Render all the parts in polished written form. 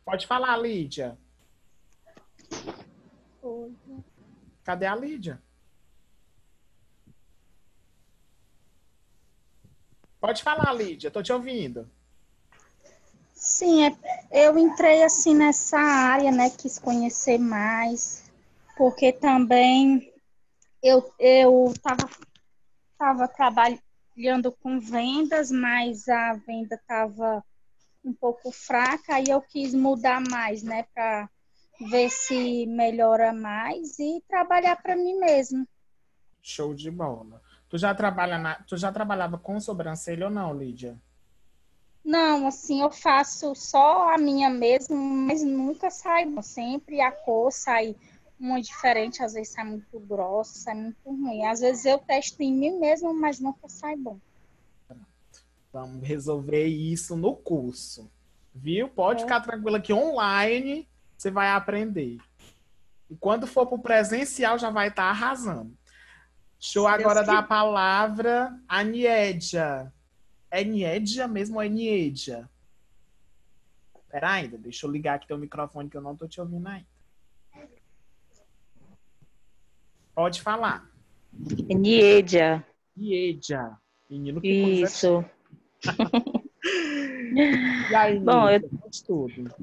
Pode falar, Lídia. Oi. Cadê a Lídia? Pode falar, Lídia, tô te ouvindo. Sim, eu entrei assim nessa área, né? Quis conhecer mais, porque também eu tava trabalhando com vendas, mas a venda estava um pouco fraca, aí eu quis mudar mais, né? Para ver se melhora mais e trabalhar para mim mesmo. Show de bola. Tu já trabalhava com sobrancelha ou não, Lídia? Não, assim, eu faço só a minha mesmo, mas nunca sai bom. Sempre a cor sai muito diferente, às vezes sai muito grossa, sai muito ruim. Às vezes eu testo em mim mesmo, mas nunca sai bom. Vamos resolver isso no curso. Viu? Pode É, ficar tranquila que online você vai aprender. E quando for pro presencial já vai estar arrasando. Show se Deus agora dar a quiser. palavra a Niedia. É Niedia mesmo ou é Niedia? Pera ainda, deixa eu ligar aqui teu microfone que eu não tô te ouvindo ainda. Pode falar. Niedia. Niedia. Menino, que coisa Isso. chique. E aí, Bom, Niedia, conte tudo.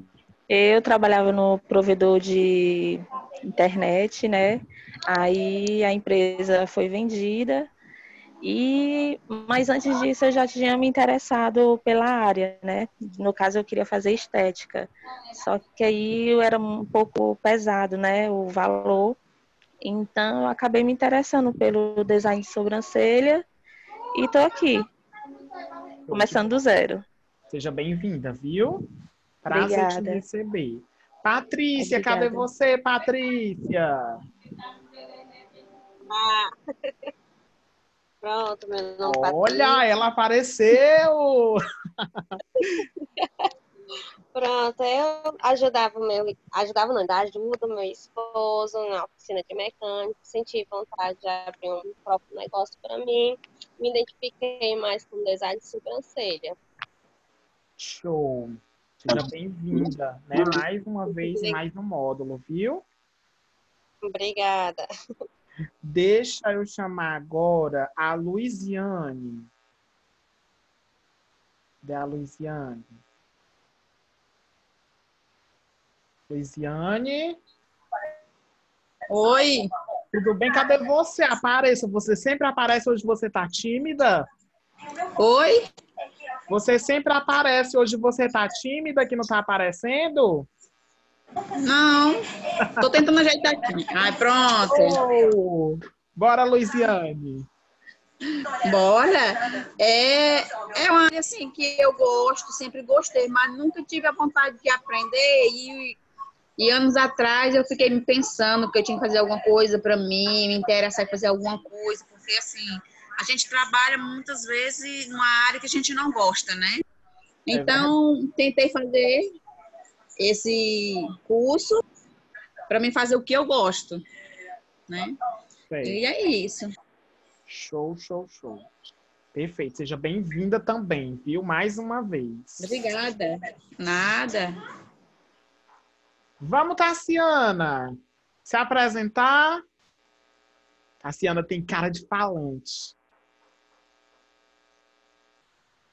eu trabalhava no provedor de internet, né? Aí a empresa foi vendida mas antes disso eu já tinha me interessado pela área, né? No caso eu queria fazer estética. Só que aí era um pouco pesado, né? O valor. Então eu acabei me interessando pelo design de sobrancelha e tô aqui, Show de começando do bola. zero. Seja bem-vinda, viu? Prazer te Obrigada. receber. Patrícia, cadê Obrigada. você, Patrícia? Ah, pronto, meu nome é Olha, ela Patrícia. apareceu! Pronto, eu ajudava não, ajudo meu esposo na oficina de mecânica, senti vontade de abrir um próprio negócio para mim, me identifiquei mais com design de sobrancelha. Show! Seja bem-vinda, né? Mais uma vez em mais um módulo, viu? Obrigada. Deixa eu chamar agora a Luiziane. Da Luiziane. Luiziane, Oi, tudo bem? Cadê você? Apareça. Você sempre aparece, hoje você tá tímida? oi. Você sempre aparece, hoje você tá tímida, que não tá aparecendo? Não, tô tentando ajeitar aqui. Ai, pronto. Oh! Bora, Luiziane. Bora. É uma área assim que eu gosto, sempre gostei, mas nunca tive a vontade de aprender e anos atrás eu fiquei me pensando que eu tinha que fazer alguma coisa para mim, me interessar em fazer alguma coisa, porque assim, a gente trabalha muitas vezes numa área que a gente não gosta, né? É verdade. Então, tentei fazer esse curso para mim fazer o que eu gosto, né? E é isso. Show, show, show. Perfeito. Seja bem-vinda também, viu? Mais uma vez. Obrigada. Nada. Vamos, Tassiana. Se apresentar. Tassiana tem cara de falante.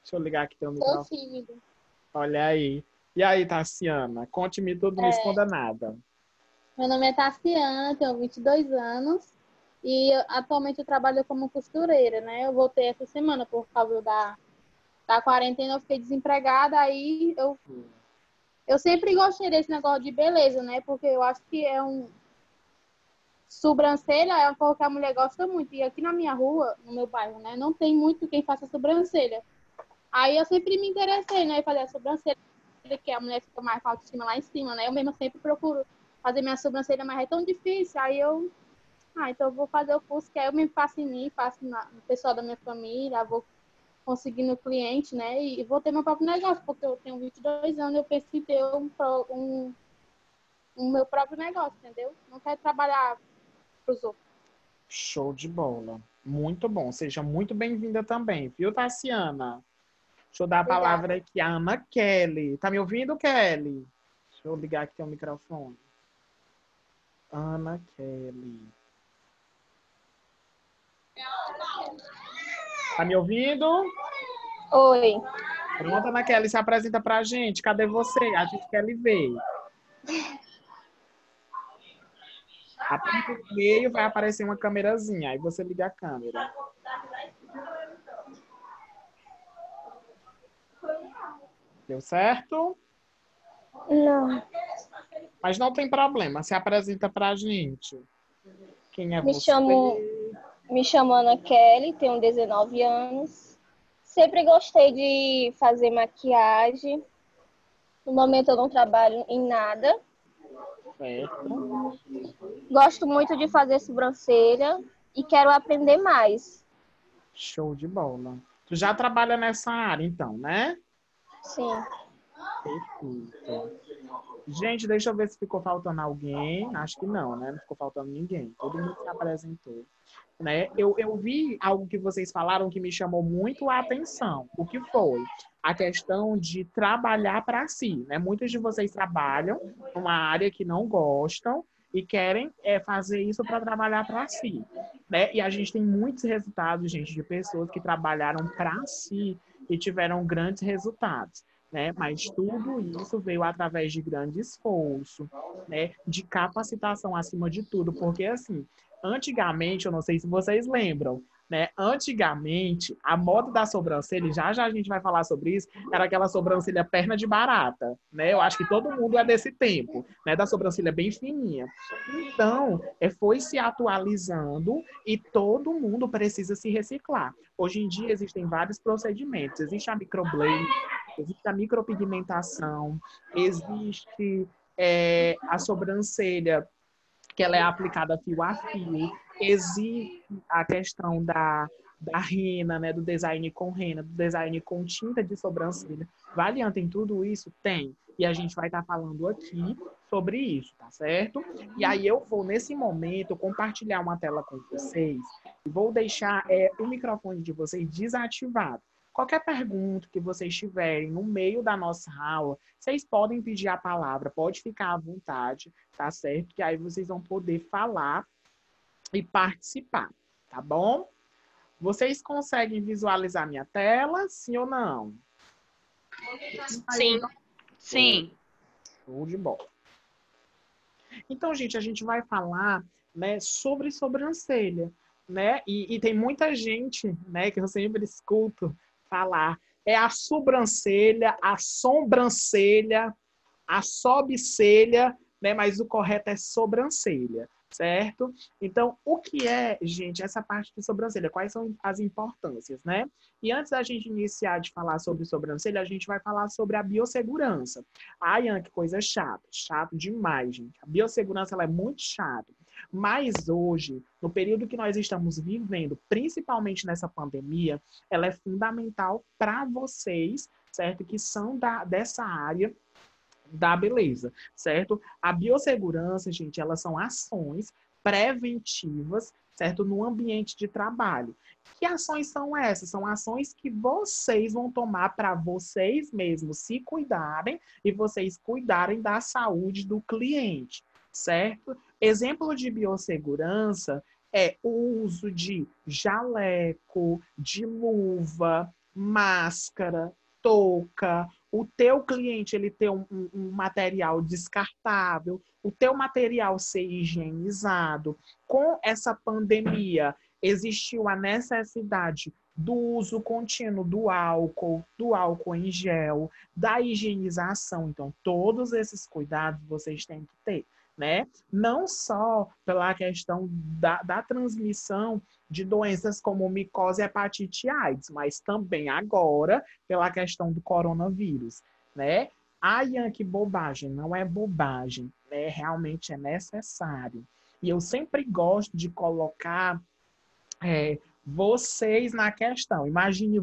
Deixa eu ligar aqui teu sou microfone. tímida. Olha aí. E aí, Tassiana? Conte-me tudo, não me esconda nada. Meu nome é Tassiana, tenho 22 anos e atualmente eu trabalho como costureira, né? Eu voltei essa semana por causa da quarentena, eu fiquei desempregada, aí eu sempre gostei desse negócio de beleza, né? Porque eu acho que sobrancelha é uma coisa que a mulher gosta muito. E aqui na minha rua, no meu bairro, né? Não tem muito quem faça sobrancelha. Aí eu sempre me interessei, né? Em fazer a sobrancelha, que a mulher fica mais com a autoestima lá em cima, né? Eu mesma sempre procuro fazer minha sobrancelha, mas é tão difícil. Então eu vou fazer o curso, que aí eu me faço em mim, faço no pessoal da minha família, vou conseguindo cliente, né? E vou ter meu próprio negócio, porque eu tenho 22 anos, eu penso em ter um meu próprio negócio, entendeu? Não quero trabalhar para os outros. Show de bola. Muito bom. Seja muito bem-vinda também, viu, Tassiana? Deixa eu dar a palavra Obrigada. aqui à Ana Kelly. Tá me ouvindo, Kelly? eu ligar aqui o microfone. Ana Kelly. Tá me ouvindo? Oi. Pronto, Ana Kelly, se apresenta pra gente. Cadê você? A gente quer lhe ver. Aponta no meio, vai aparecer uma câmerazinha. Aí você liga a câmera. Deu certo? Não. Mas não tem problema. Se apresenta pra gente. Quem é Me você? chamo Ana Kelly, tenho 19 anos. Sempre gostei de fazer maquiagem. No momento eu não trabalho em nada. Certo. Gosto muito de fazer sobrancelha e quero aprender mais. Show de bola. Tu já trabalha nessa área, então, né? Sim. Perfeito. Gente, deixa eu ver se ficou faltando alguém. Acho que não, né? Não ficou faltando ninguém. Todo mundo se apresentou. Né? Eu vi algo que vocês falaram que me chamou muito a atenção. O que foi? A questão de trabalhar para si. Né? Muitos de vocês trabalham numa área que não gostam e querem fazer isso para trabalhar para si. Né? E a gente tem muitos resultados, gente, de pessoas que trabalharam para si e tiveram grandes resultados. Né? Mas tudo isso veio através de grande esforço, né? De capacitação acima de tudo, porque assim, antigamente, eu não sei se vocês lembram, né? Antigamente, a moda da sobrancelha, já a gente vai falar sobre isso, era aquela sobrancelha perna de barata, né? Eu acho que todo mundo é desse tempo, né? Da sobrancelha bem fininha. Então, foi se atualizando e todo mundo precisa se reciclar. Hoje em dia existem vários procedimentos. Existe a microblade, existe a micropigmentação, existe a sobrancelha que ela é aplicada fio a fio. Existe a questão da rena, né, do design com rena, do design com tinta de sobrancelha. Variante em tudo isso? Tem. E a gente vai estar falando aqui sobre isso, tá certo? E aí eu vou, nesse momento, compartilhar uma tela com vocês e vou deixar o microfone de vocês desativado. Qualquer pergunta que vocês tiverem no meio da nossa aula, vocês podem pedir a palavra, pode ficar à vontade, tá certo? Que aí vocês vão poder falar e participar, tá bom? Vocês conseguem visualizar minha tela, sim ou não? Sim. Sim. Show de bola. Então, gente, a gente vai falar, né, sobre sobrancelha, né? E tem muita gente, né, que eu sempre escuto falar, é a sobrancelha, a sobrancelha, a sobrancelha, né? Mas o correto é sobrancelha, certo? Então, o que é, gente, essa parte de sobrancelha? Quais são as importâncias, né? E antes da gente iniciar de falar sobre sobrancelha, a gente vai falar sobre a biossegurança. Ai, Ian, que coisa chata. Chato demais, gente. A biossegurança, ela é muito chata. Mas hoje, no período que nós estamos vivendo, principalmente nessa pandemia, ela é fundamental para vocês, certo? Que são dessa área da beleza, certo? A biossegurança, gente, elas são ações preventivas, certo? No ambiente de trabalho. Que ações são essas? São ações que vocês vão tomar para vocês mesmos se cuidarem e vocês cuidarem da saúde do cliente, certo? Exemplo de biossegurança é o uso de jaleco, de luva, máscara, touca, o teu cliente ele ter um material descartável, o teu material ser higienizado. Com essa pandemia, existiu a necessidade do uso contínuo do álcool em gel, da higienização. Então, todos esses cuidados vocês têm que ter, né? Não só pela questão da transmissão de doenças como micose e hepatite AIDS, mas também agora pela questão do coronavírus, né? Ai, Ian, que bobagem. Não é bobagem, né? Realmente é necessário. E eu sempre gosto de colocar vocês na questão. Imagine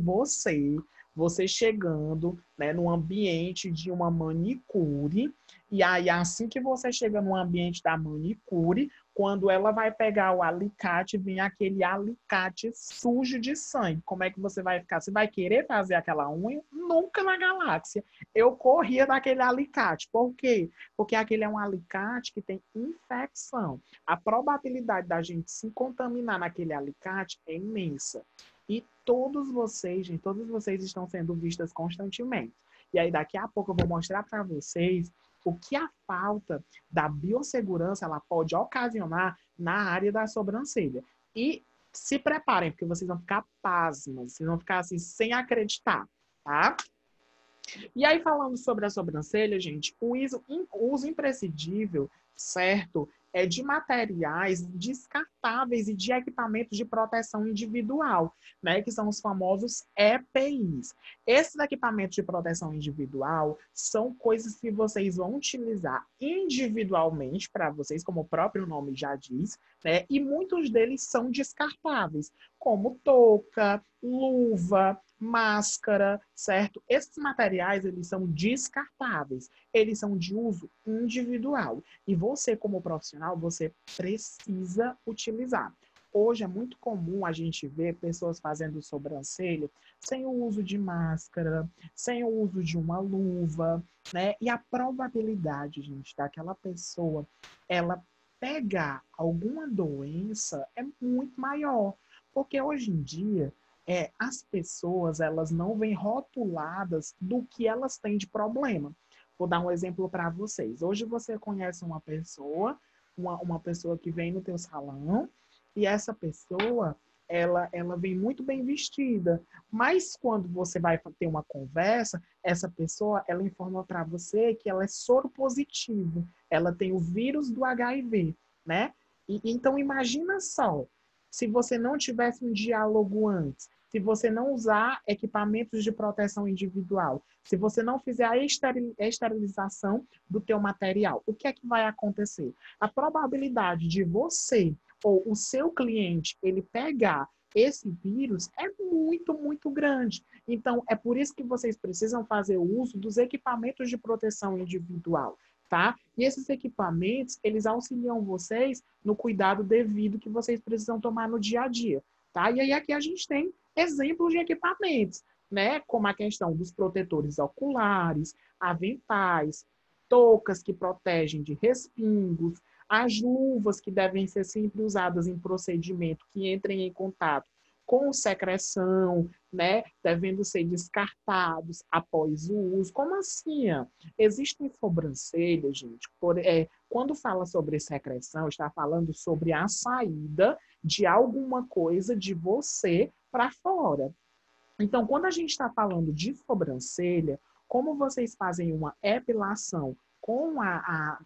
você chegando, né, no ambiente de uma manicure, e aí assim que você chega no ambiente da manicure, Quando ela vai pegar o alicate, vem aquele alicate sujo de sangue. Como é que você vai ficar? Você vai querer fazer aquela unha? Nunca na galáxia. Eu corria daquele alicate. Por quê? Porque aquele é um alicate que tem infecção. A probabilidade da gente se contaminar naquele alicate é imensa. E todos vocês, gente, todos vocês estão sendo vistas constantemente. E aí, daqui a pouco, eu vou mostrar para vocês o que a falta da biossegurança ela pode ocasionar na área da sobrancelha. E se preparem, porque vocês vão ficar pasmas, vocês vão ficar assim, sem acreditar, tá? E aí, falando sobre a sobrancelha, gente, o uso imprescindível, certo? É de materiais descartáveis e de equipamentos de proteção individual, né? Que são os famosos EPIs. Esses equipamentos de proteção individual são coisas que vocês vão utilizar individualmente para vocês, como o próprio nome já diz, né? E muitos deles são descartáveis, como touca, luva, máscara, certo? Esses materiais, eles são descartáveis, eles são de uso individual. E você, como profissional, você precisa utilizar. Hoje é muito comum a gente ver pessoas fazendo sobrancelha sem o uso de máscara, sem o uso de uma luva, né? E a probabilidade, gente, daquela pessoa, ela pegar alguma doença é muito maior. Porque hoje em dia, as pessoas, elas não vêm rotuladas do que elas têm de problema. Vou dar um exemplo para vocês. Hoje você conhece uma pessoa, uma pessoa que vem no teu salão, e essa pessoa, ela vem muito bem vestida. Mas quando você vai ter uma conversa, essa pessoa, ela informa para você que ela é soro positivo. Ela tem o vírus do HIV, né? Então, imagina só, se você não tivesse um diálogo antes, se você não usar equipamentos de proteção individual, se você não fizer a esterilização do teu material, o que é que vai acontecer? A probabilidade de você ou o seu cliente ele pegar esse vírus é muito, muito grande. Então, é por isso que vocês precisam fazer o uso dos equipamentos de proteção individual, tá? E esses equipamentos, eles auxiliam vocês no cuidado devido que vocês precisam tomar no dia a dia, tá? E aí aqui a gente tem exemplos de equipamentos, né? Como a questão dos protetores oculares, aventais, toucas que protegem de respingos, as luvas que devem ser sempre usadas em procedimento que entrem em contato com secreção, né? Devendo ser descartados após o uso. Como assim? Existem sobrancelhas, gente. Quando fala sobre secreção, está falando sobre a saída de alguma coisa de você para fora. Então, quando a gente está falando de sobrancelha, como vocês fazem uma epilação com a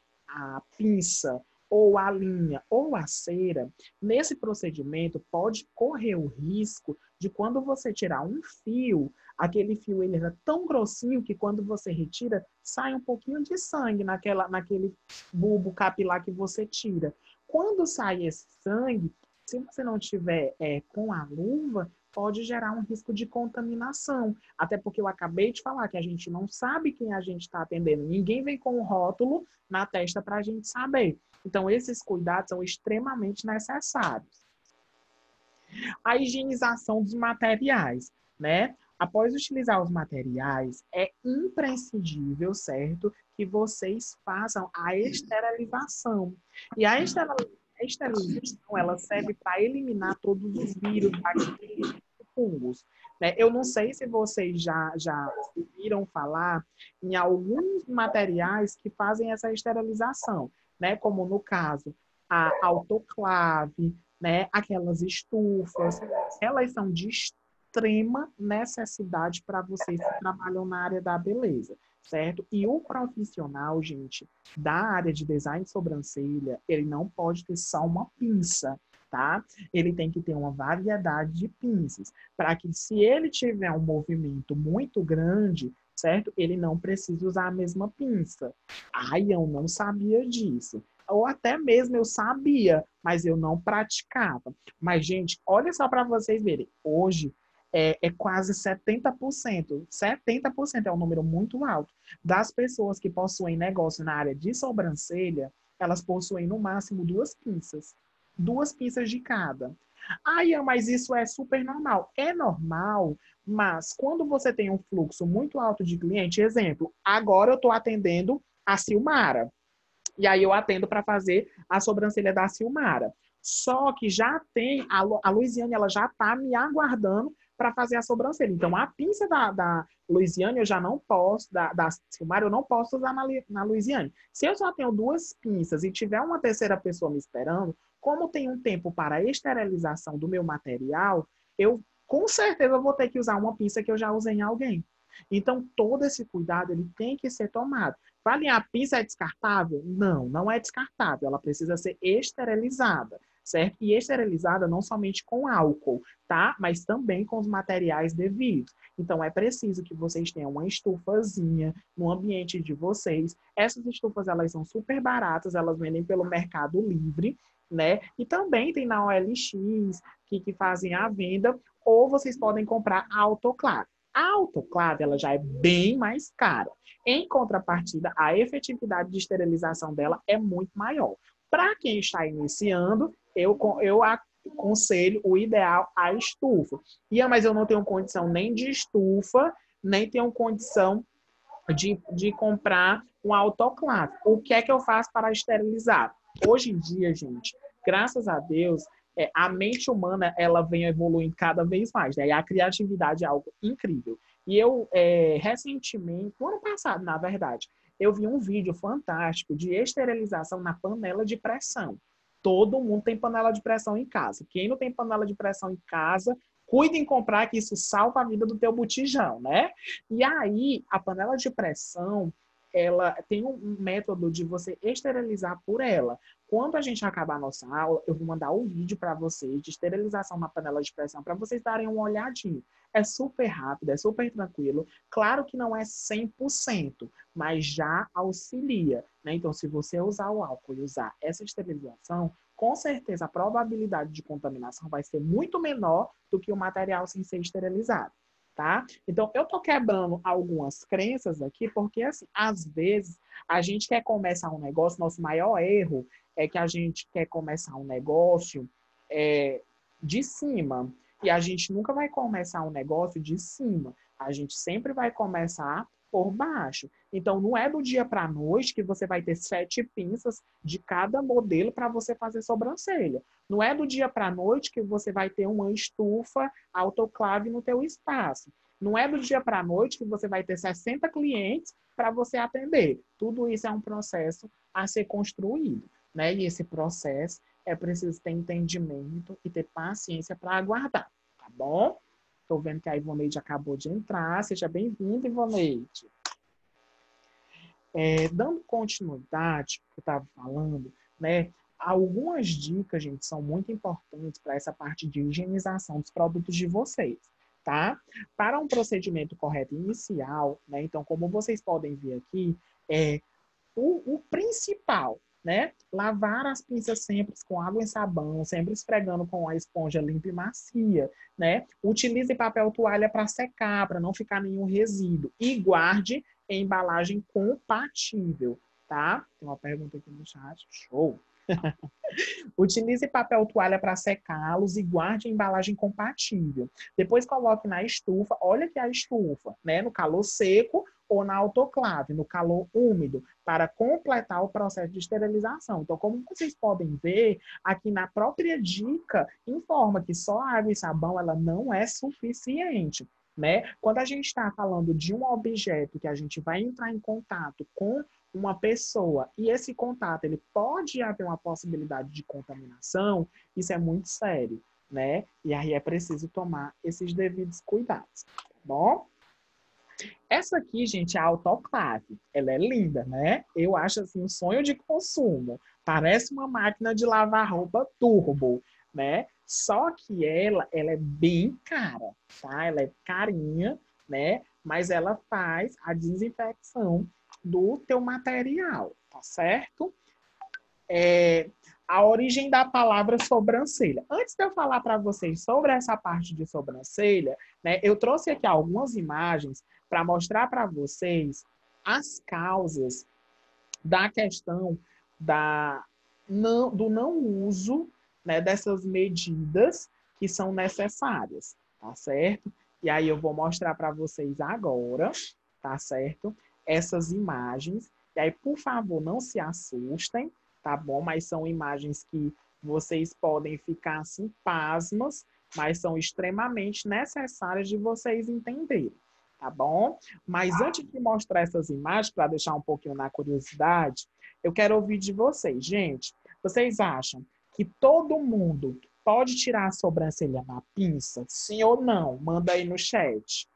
pinça, ou a linha, ou a cera, nesse procedimento pode correr o risco de quando você tirar um fio, aquele fio ele é tão grossinho que quando você retira, sai um pouquinho de sangue naquele bulbo capilar que você tira. Quando sai esse sangue, se você não tiver com a luva, pode gerar um risco de contaminação. Até porque eu acabei de falar que a gente não sabe quem a gente está atendendo. Ninguém vem com um rótulo na testa para a gente saber. Então, esses cuidados são extremamente necessários. A higienização dos materiais, né? Após utilizar os materiais, é imprescindível, certo, que vocês façam a esterilização. E a esterilização, ela serve para eliminar todos os vírus, bactérias e fungos. Né? Eu não sei se vocês já ouviram falar em alguns materiais que fazem essa esterilização, né? Como no caso, a autoclave, né? Aquelas estufas, elas são de extrema necessidade para vocês que trabalham na área da beleza, certo? E o profissional, gente, da área de design de sobrancelha, ele não pode ter só uma pinça, tá? Ele tem que ter uma variedade de pinças, para que se ele tiver um movimento muito grande, certo? Ele não precisa usar a mesma pinça. Ai, eu não sabia disso. Ou até mesmo eu sabia, mas eu não praticava. Mas, gente, olha só para vocês verem. Hoje, é quase 70%. 70% é um número muito alto das pessoas que possuem negócio na área de sobrancelha, elas possuem no máximo 2 pinças. 2 pinças de cada. Ah, mas isso é super normal. É normal, mas quando você tem um fluxo muito alto de cliente, exemplo, agora eu estou atendendo a Silmara. E aí eu atendo para fazer a sobrancelha da Silmara. Só que já tem, a Luiziane, ela já está me aguardando para fazer a sobrancelha. Então, a pinça da Luiziane eu já não posso, da Silmara eu não posso usar na Luiziane. Se eu só tenho 2 pinças e tiver uma terceira pessoa me esperando, como tem um tempo para a esterilização do meu material, eu com certeza vou ter que usar uma pinça que eu já usei em alguém. Então, todo esse cuidado ele tem que ser tomado. Vale, a pinça é descartável? Não, não é descartável. Ela precisa ser esterilizada, certo? E esterilizada não somente com álcool, tá? Mas também com os materiais devidos. Então, é preciso que vocês tenham uma estufazinha no ambiente de vocês. Essas estufas, elas são super baratas, elas vendem pelo Mercado Livre, né? E também tem na OLX, que fazem a venda, ou vocês podem comprar a autoclave. A autoclave, ela já é bem mais cara. Em contrapartida, a efetividade de esterilização dela é muito maior. Para quem está iniciando, eu aconselho o ideal a estufa. Mas eu não tenho condição nem de estufa, nem tenho condição de comprar um autoclave. O que é que eu faço para esterilizar? Hoje em dia, gente, graças a Deus, a mente humana ela vem evoluindo cada vez mais, né? E a criatividade é algo incrível. E eu, recentemente, no ano passado, na verdade, eu vi um vídeo fantástico de esterilização na panela de pressão. Todo mundo tem panela de pressão em casa. Quem não tem panela de pressão em casa, cuide em comprar, que isso salva a vida do teu botijão, né? E aí, a panela de pressão, ela tem um método de você esterilizar por ela. Quando a gente acabar a nossa aula, eu vou mandar um vídeo para vocês de esterilização na panela de pressão, para vocês darem uma olhadinha. É super rápido, é super tranquilo. Claro que não é 100%, mas já auxilia, né? Então, se você usar o álcool e usar essa esterilização, com certeza a probabilidade de contaminação vai ser muito menor do que o material sem ser esterilizado. Tá? Então, eu tô quebrando algumas crenças aqui, porque, assim, às vezes, a gente quer começar um negócio, nosso maior erro é que a gente quer começar um negócio de cima, e a gente nunca vai começar um negócio de cima, a gente sempre vai começar por baixo. Então, não é do dia para a noite que você vai ter 7 pinças de cada modelo para você fazer sobrancelha. Não é do dia para a noite que você vai ter uma estufa autoclave no teu espaço. Não é do dia para a noite que você vai ter 60 clientes para você atender. Tudo isso é um processo a ser construído, né? E esse processo é preciso ter entendimento e ter paciência para aguardar, tá bom? Estou vendo que a Ivoneide acabou de entrar. Seja bem-vinda, Ivoneide. Dando continuidade que eu estava falando, né? Algumas dicas, gente, são muito importantes para essa parte de higienização dos produtos de vocês, tá? Para um procedimento correto inicial, né? Então, como vocês podem ver aqui, o principal, né? Lavar as pinças sempre com água e sabão, sempre esfregando com a esponja limpa e macia, né? Utilize papel toalha para secar, para não ficar nenhum resíduo. E guarde em embalagem compatível, tá? Tem uma pergunta aqui no chat. Show! Utilize papel toalha para secá-los e guarde em embalagem compatível. Depois coloque na estufa. Olha que a estufa, né? No calor seco ou na autoclave, no calor úmido, para completar o processo de esterilização. Então, como vocês podem ver, aqui na própria dica, informa que só água e sabão ela não é suficiente, né? Quando a gente está falando de um objeto que a gente vai entrar em contato com uma pessoa e esse contato ele pode haver uma possibilidade de contaminação, isso é muito sério, né? E aí é preciso tomar esses devidos cuidados, tá bom? Essa aqui, gente, é a autoclave. Ela é linda, né? Eu acho assim um sonho de consumo. Parece uma máquina de lavar roupa turbo, né? Só que ela é bem cara, tá? Ela é carinha, né? Mas ela faz a desinfecção do teu material, tá certo? A origem da palavra sobrancelha. Antes de eu falar para vocês sobre essa parte de sobrancelha, né, eu trouxe aqui algumas imagens para mostrar para vocês as causas da questão do não uso, né, dessas medidas que são necessárias, tá certo? E aí eu vou mostrar para vocês agora, tá certo? Essas imagens. E aí, por favor, não se assustem, tá bom? Mas são imagens que vocês podem ficar assim pasmas, mas são extremamente necessárias de vocês entenderem, tá bom? Mas antes de mostrar essas imagens, para deixar um pouquinho na curiosidade, eu quero ouvir de vocês. Gente, vocês acham que todo mundo pode tirar a sobrancelha na pinça? Sim ou não? Manda aí no chat.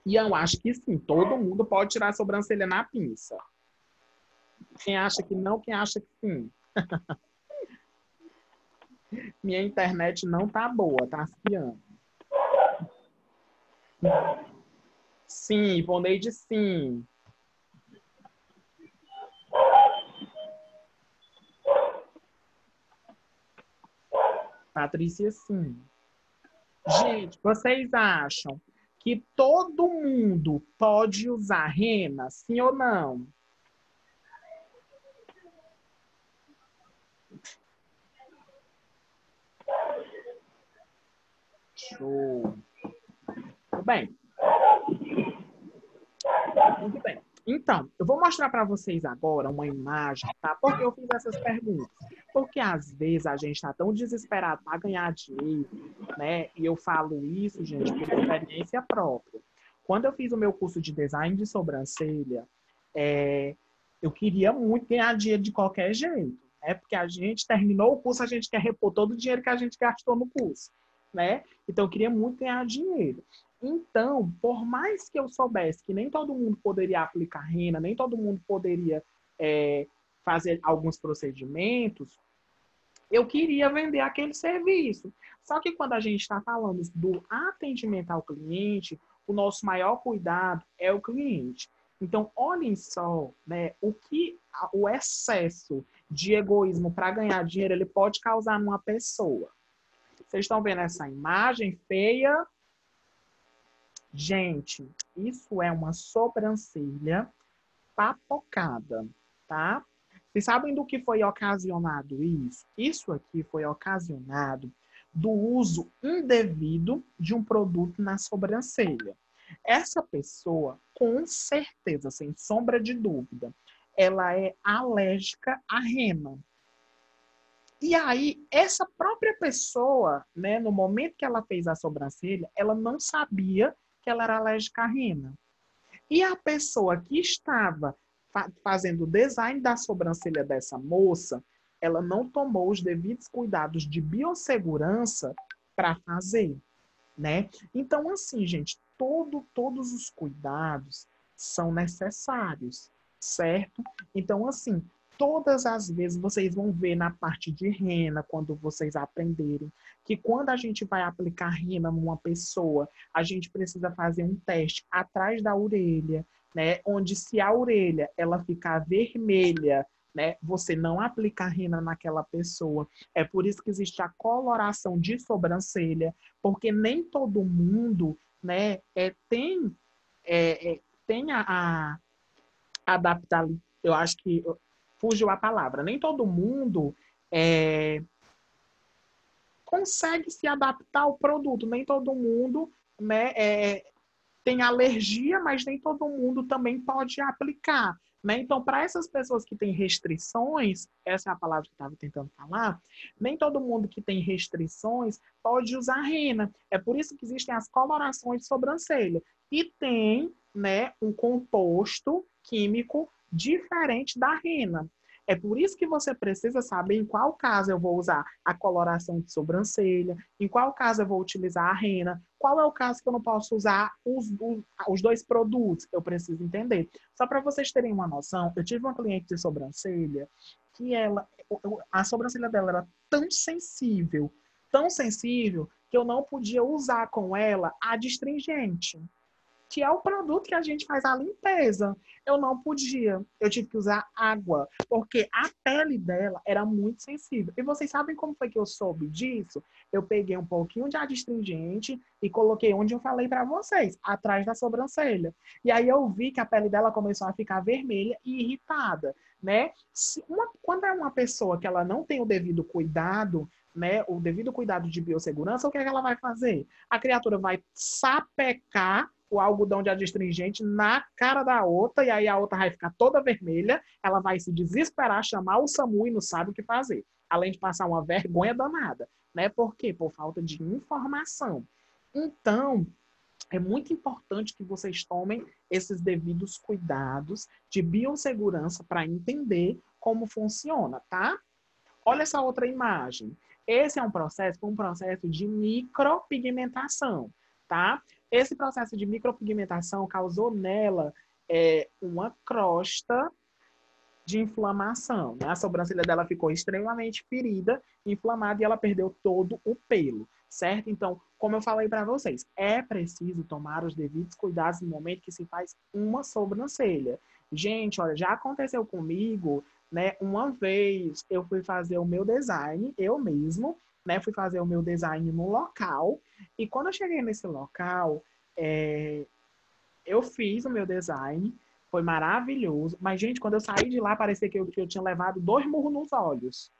E eu acho que sim, todo mundo pode tirar a sobrancelha na pinça. Quem acha que não, quem acha que sim. Minha internet não tá boa, tá afiando. Sim, Ivoneide, sim. Patrícia, sim. Gente, vocês acham que todo mundo pode usar rena, sim ou não? Show. Tudo bem. Muito bem. Então, eu vou mostrar para vocês agora uma imagem, tá? Por que eu fiz essas perguntas? Porque às vezes a gente está tão desesperado para ganhar dinheiro, né? E eu falo isso, gente, por experiência própria. Quando eu fiz o meu curso de design de sobrancelha, eu queria muito ganhar dinheiro de qualquer jeito, né? Porque a gente terminou o curso, a gente quer repor todo o dinheiro que a gente gastou no curso, né? Então, eu queria muito ganhar dinheiro. Então, por mais que eu soubesse que nem todo mundo poderia aplicar rena, nem todo mundo poderia fazer alguns procedimentos, eu queria vender aquele serviço. Só que quando a gente está falando do atendimento ao cliente, o nosso maior cuidado é o cliente. Então, olhem só, né, o excesso de egoísmo para ganhar dinheiro ele pode causar numa pessoa. Vocês estão vendo essa imagem feia? Gente, isso é uma sobrancelha papocada, tá? Vocês sabem do que foi ocasionado isso? Isso aqui foi ocasionado do uso indevido de um produto na sobrancelha. Essa pessoa, com certeza, sem sombra de dúvida, ela é alérgica à rena. E aí, essa própria pessoa, né, no momento que ela fez a sobrancelha, ela não sabia que ela era alérgica à rena. E a pessoa que estava fazendo o design da sobrancelha dessa moça, ela não tomou os devidos cuidados de biossegurança para fazer, né? Então, assim, gente, todos os cuidados são necessários, certo? Então, assim, todas as vezes vocês vão ver na parte de rena, quando vocês aprenderem, que quando a gente vai aplicar rena numa pessoa, a gente precisa fazer um teste atrás da orelha, né? Onde se a orelha ela ficar vermelha, né? Você não aplica rena naquela pessoa. É por isso que existe a coloração de sobrancelha, porque nem todo mundo, né, tem a adaptar. Eu acho que fugiu a palavra. Nem todo mundo consegue se adaptar ao produto. Nem todo mundo, né, tem alergia, mas nem todo mundo também pode aplicar. Né? Então, para essas pessoas que têm restrições, essa é a palavra que eu estava tentando falar, nem todo mundo que tem restrições pode usar rena. É por isso que existem as colorações de sobrancelha. E tem, né, um composto químico diferente da rena. É por isso que você precisa saber em qual caso eu vou usar a coloração de sobrancelha, em qual caso eu vou utilizar a rena, qual é o caso que eu não posso usar os dois produtos. Eu preciso entender. Só para vocês terem uma noção, eu tive uma cliente de sobrancelha que a sobrancelha dela era tão sensível, que eu não podia usar com ela a adstringente. que é o produto que a gente faz a limpeza. Eu não podia. Eu tive que usar água, porque a pele dela era muito sensível. E vocês sabem como foi que eu soube disso? Eu peguei um pouquinho de adstringente e coloquei onde eu falei para vocês, atrás da sobrancelha. E aí eu vi que a pele dela começou a ficar vermelha e irritada, né? Quando é uma pessoa que ela não tem o devido cuidado, né, o devido cuidado de biossegurança, o que é que ela vai fazer? A criatura vai sapecar o algodão de adstringente na cara da outra, e aí a outra vai ficar toda vermelha, ela vai se desesperar, chamar o SAMU e não sabe o que fazer. Além de passar uma vergonha danada, né? Por quê? Por falta de informação. Então, é muito importante que vocês tomem esses devidos cuidados de biossegurança para entender como funciona, tá? Olha essa outra imagem. Esse é um processo de micropigmentação, tá? Esse processo de micropigmentação causou nela uma crosta de inflamação, né? A sobrancelha dela ficou extremamente ferida, inflamada, e ela perdeu todo o pelo, certo? Então, como eu falei para vocês, é preciso tomar os devidos cuidados no momento que se faz uma sobrancelha. Gente, olha, já aconteceu comigo, né? Uma vez eu fui fazer o meu design, eu mesmo, né? Fui fazer o meu design no local, e quando eu cheguei nesse local, eu fiz o meu design, foi maravilhoso. Mas, gente, quando eu saí de lá, parecia que eu tinha levado 2 murros nos olhos.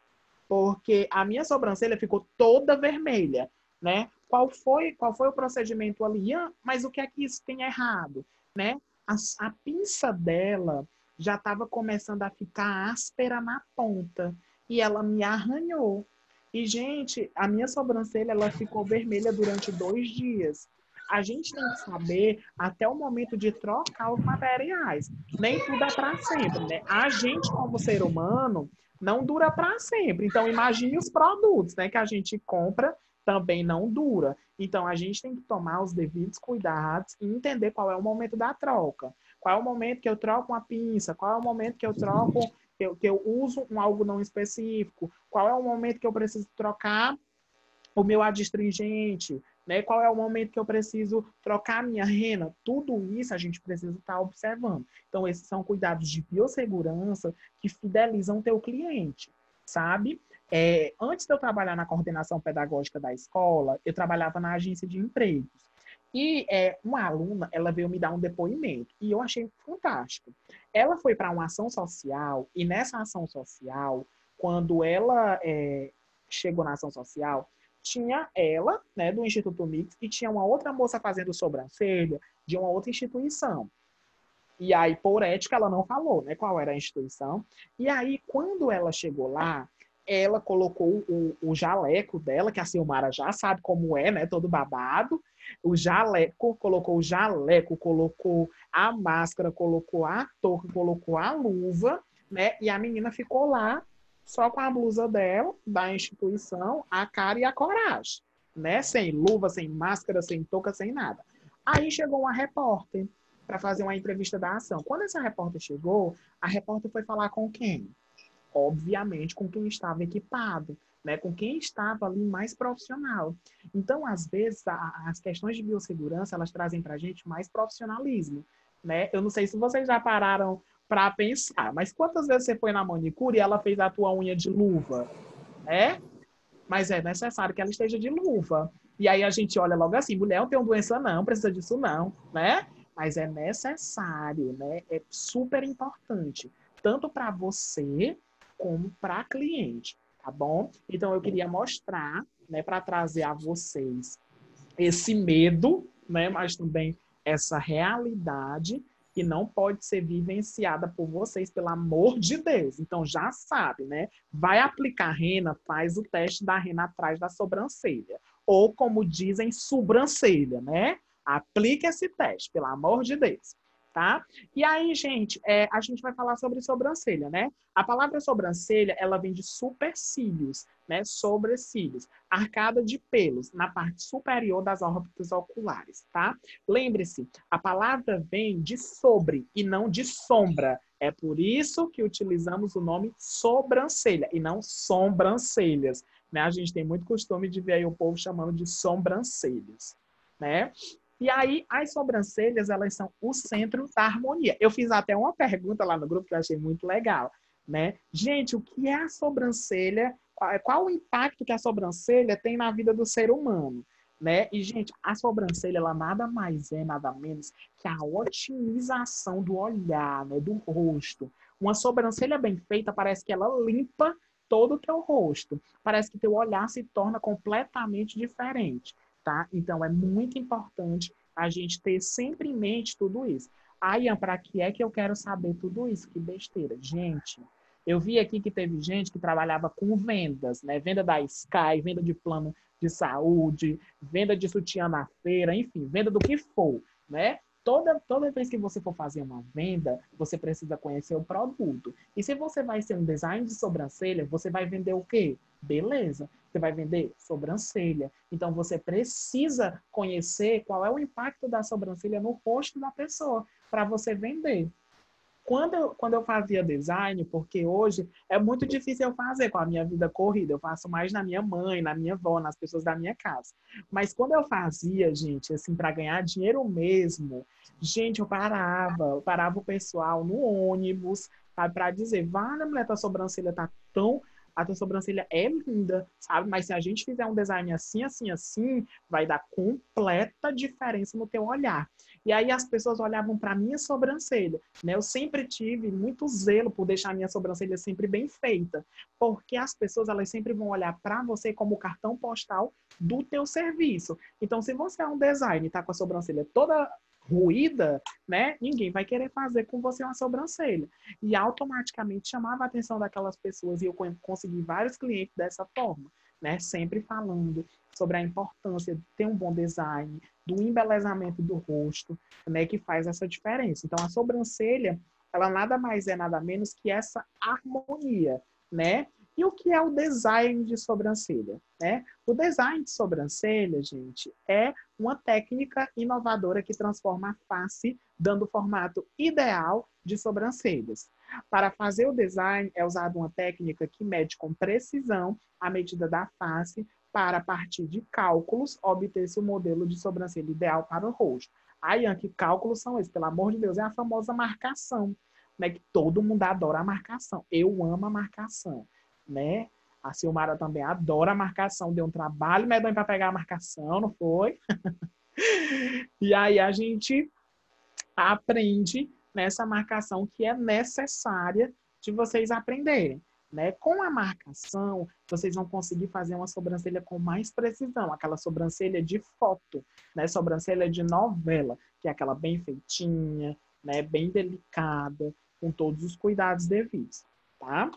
Porque a minha sobrancelha ficou toda vermelha, né? Qual foi o procedimento ali? Mas o que é que isso tem errado, né? A pinça dela já estava começando a ficar áspera na ponta. E ela me arranhou. E, gente, a minha sobrancelha ela ficou vermelha durante 2 dias. A gente tem que saber até o momento de trocar os materiais. Nem tudo é para sempre, né? A gente, como ser humano, não dura para sempre. Então, imagine os produtos, né, que a gente compra também não dura. Então, a gente tem que tomar os devidos cuidados e entender qual é o momento da troca. Qual é o momento que eu troco uma pinça? Qual é o momento que eu troco, que eu uso um algodão específico? Qual é o momento que eu preciso trocar o meu adstringente, né? Qual é o momento que eu preciso trocar a minha rena? Tudo isso a gente precisa estar observando. Então, esses são cuidados de biossegurança que fidelizam o teu cliente, sabe? Antes de eu trabalhar na coordenação pedagógica da escola, eu trabalhava na agência de empregos. E uma aluna, ela veio me dar um depoimento, e eu achei fantástico. Ela foi para uma ação social, e nessa ação social, quando ela chegou na ação social, tinha ela, né, do Instituto Mix, e tinha uma outra moça fazendo sobrancelha de uma outra instituição. E aí, por ética, ela não falou, né, qual era a instituição. E aí, quando ela chegou lá, ela colocou o jaleco dela, que a Silmara já sabe como é, né, todo babado. O jaleco, colocou o jaleco, colocou a máscara, colocou a touca, colocou a luva, né, e a menina ficou lá só com a blusa dela, da instituição, a cara e a coragem, né? Sem luva, sem máscara, sem touca, sem nada. Aí chegou uma repórter para fazer uma entrevista da ação. Quando essa repórter chegou, a repórter foi falar com quem? Obviamente com quem estava equipado, né? Com quem estava ali mais profissional. Então, às vezes, as questões de biossegurança, elas trazem para a gente mais profissionalismo, né? Eu não sei se vocês já pararam para pensar, mas quantas vezes você foi na manicure e ela fez a tua unha de luva, né? Mas é necessário que ela esteja de luva. E aí a gente olha logo assim, mulher não tem doença não, precisa disso não, né? Mas é necessário, né? É super importante, tanto para você como para a cliente, tá bom? Então eu queria mostrar, né, para trazer a vocês esse medo, né, mas também essa realidade que não pode ser vivenciada por vocês, pelo amor de Deus. Então, já sabe, né? Vai aplicar rena, faz o teste da rena atrás da sobrancelha. Ou, como dizem, sobrancelha, né? Aplique esse teste, pelo amor de Deus. Tá? E aí, gente, a gente vai falar sobre sobrancelha, né? A palavra sobrancelha, ela vem de supercílios, né? Sobrecílios, arcada de pelos na parte superior das órbitas oculares, tá? Lembre-se, a palavra vem de sobre e não de sombra. É por isso que utilizamos o nome sobrancelha e não sobrancelhas, né? A gente tem muito costume de ver aí o povo chamando de sobrancelhas, né? E aí, as sobrancelhas, elas são o centro da harmonia. Eu fiz até uma pergunta lá no grupo que eu achei muito legal, né? Gente, o que é a sobrancelha? Qual o impacto que a sobrancelha tem na vida do ser humano? Né? E, gente, a sobrancelha, ela nada mais é, nada menos que a otimização do olhar, né? Do rosto. Uma sobrancelha bem feita parece que ela limpa todo o teu rosto. Parece que teu olhar se torna completamente diferente, tá? Então, é muito importante a gente ter sempre em mente tudo isso. Aí, para que é que eu quero saber tudo isso? Que besteira. Gente, eu vi aqui que teve gente que trabalhava com vendas, né? Venda da Sky, venda de plano de saúde, venda de sutiã na feira, enfim, venda do que for, né? Toda vez que você for fazer uma venda, você precisa conhecer o produto. E se você vai ser um design de sobrancelha, você vai vender o quê? Beleza. Você vai vender sobrancelha. Então, você precisa conhecer qual é o impacto da sobrancelha no rosto da pessoa para você vender. Quando eu fazia design, porque hoje é muito difícil eu fazer com a minha vida corrida, eu faço mais na minha mãe, na minha avó, nas pessoas da minha casa. Mas quando eu fazia, gente, assim, para ganhar dinheiro mesmo, gente, eu parava o pessoal no ônibus, sabe, para dizer, vale, mulher, tua sobrancelha tá tão. A tua sobrancelha é linda, sabe? Mas se a gente fizer um design assim, assim, assim, vai dar completa diferença no teu olhar. E aí as pessoas olhavam para minha sobrancelha, né? Eu sempre tive muito zelo por deixar a minha sobrancelha sempre bem feita, porque as pessoas elas sempre vão olhar para você como o cartão postal do teu serviço. Então, se você é um design e tá com a sobrancelha toda ruída, né? Ninguém vai querer fazer com você uma sobrancelha. E automaticamente chamava a atenção daquelas pessoas e eu consegui vários clientes dessa forma, né? Sempre falando sobre a importância de ter um bom design, do embelezamento do rosto, né? Que faz essa diferença. Então, a sobrancelha, ela nada mais é nada menos que essa harmonia, né? E o que é o design de sobrancelha, né? O design de sobrancelha, gente, é uma técnica inovadora que transforma a face, dando o formato ideal de sobrancelhas. Para fazer o design, é usada uma técnica que mede com precisão a medida da face para, a partir de cálculos, obter-se o modelo de sobrancelha ideal para o rosto. Aí, que cálculos são esses? Pelo amor de Deus, é a famosa marcação, né? Que todo mundo adora a marcação. Eu amo a marcação, né? A Silmara também adora a marcação. Deu um trabalho medonho para pegar a marcação, não foi? E aí a gente aprende nessa marcação que é necessária de vocês aprenderem, né? Com a marcação, vocês vão conseguir fazer uma sobrancelha com mais precisão, aquela sobrancelha de foto, né? Sobrancelha de novela, que é aquela bem feitinha, né? Bem delicada, com todos os cuidados devidos, tá?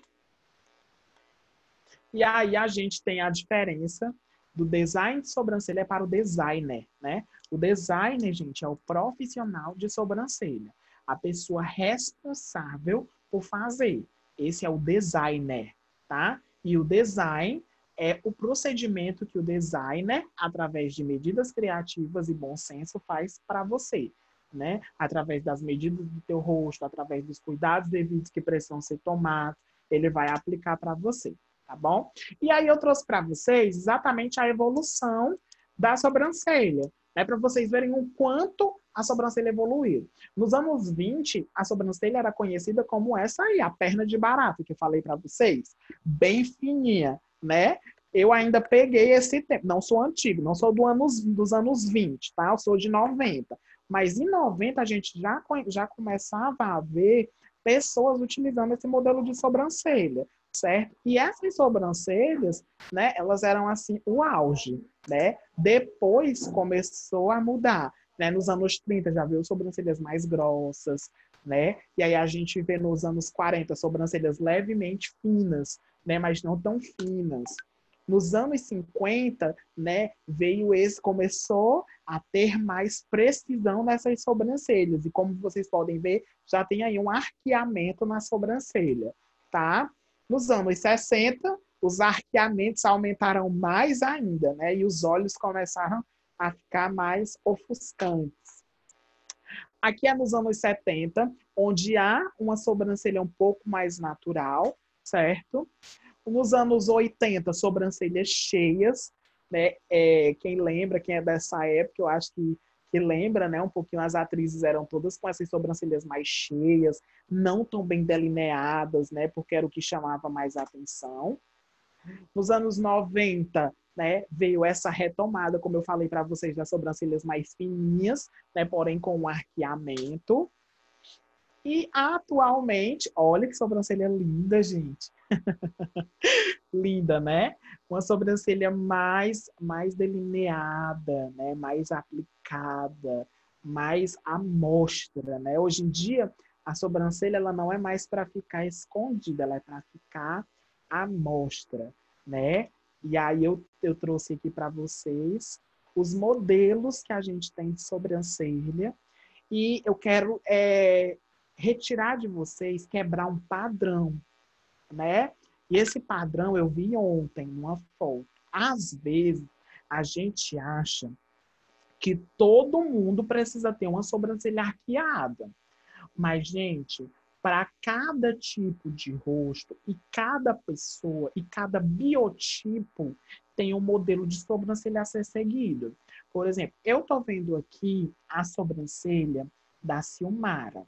E aí a gente tem a diferença do design de sobrancelha para o designer, né? O designer, gente, é o profissional de sobrancelha. A pessoa responsável por fazer. Esse é o designer, tá? E o design é o procedimento que o designer, através de medidas criativas e bom senso, faz para você, né? Através das medidas do teu rosto, através dos cuidados devidos que precisam ser tomados, ele vai aplicar para você. Tá bom? E aí eu trouxe para vocês exatamente a evolução da sobrancelha, né? Para vocês verem o quanto a sobrancelha evoluiu. Nos anos 20, a sobrancelha era conhecida como essa aí, a perna de barata, que eu falei para vocês. Bem fininha, né? Eu ainda peguei esse tempo. Não sou antigo, não sou dos anos 20, tá? Eu sou de 90. Mas em 90 a gente já começava a ver pessoas utilizando esse modelo de sobrancelha. Certo? E essas sobrancelhas, né, elas eram assim o auge, né? Depois começou a mudar, né? Nos anos 30 já viu sobrancelhas mais grossas, né? E aí a gente vê nos anos 40 sobrancelhas levemente finas, né, mas não tão finas. Nos anos 50, né, começou a ter mais precisão nessas sobrancelhas. E como vocês podem ver, já tem aí um arqueamento na sobrancelha, tá? Nos anos 60, os arqueamentos aumentaram mais ainda, né? E os olhos começaram a ficar mais ofuscantes. Aqui é nos anos 70, onde há uma sobrancelha um pouco mais natural, certo? Nos anos 80, sobrancelhas cheias, né? Quem lembra, quem é dessa época, eu acho que que lembra, né, um pouquinho, as atrizes eram todas com essas sobrancelhas mais cheias, não tão bem delineadas, né, porque era o que chamava mais atenção. Nos anos 90, né, veio essa retomada, como eu falei para vocês, das sobrancelhas mais fininhas, né, porém com um arqueamento. E atualmente, olha que sobrancelha linda, gente. Linda, né? Uma sobrancelha mais delineada, né? Mais aplicada, mais à mostra, né? Hoje em dia, a sobrancelha ela não é mais para ficar escondida, ela é para ficar à mostra, né? E aí eu trouxe aqui para vocês os modelos que a gente tem de sobrancelha e eu quero retirar de vocês, quebrar um padrão, né? E esse padrão eu vi ontem numa foto. Às vezes, a gente acha que todo mundo precisa ter uma sobrancelha arqueada. Mas, gente, para cada tipo de rosto e cada pessoa e cada biotipo tem um modelo de sobrancelha a ser seguido. Por exemplo, eu estou vendo aqui a sobrancelha da Silmara.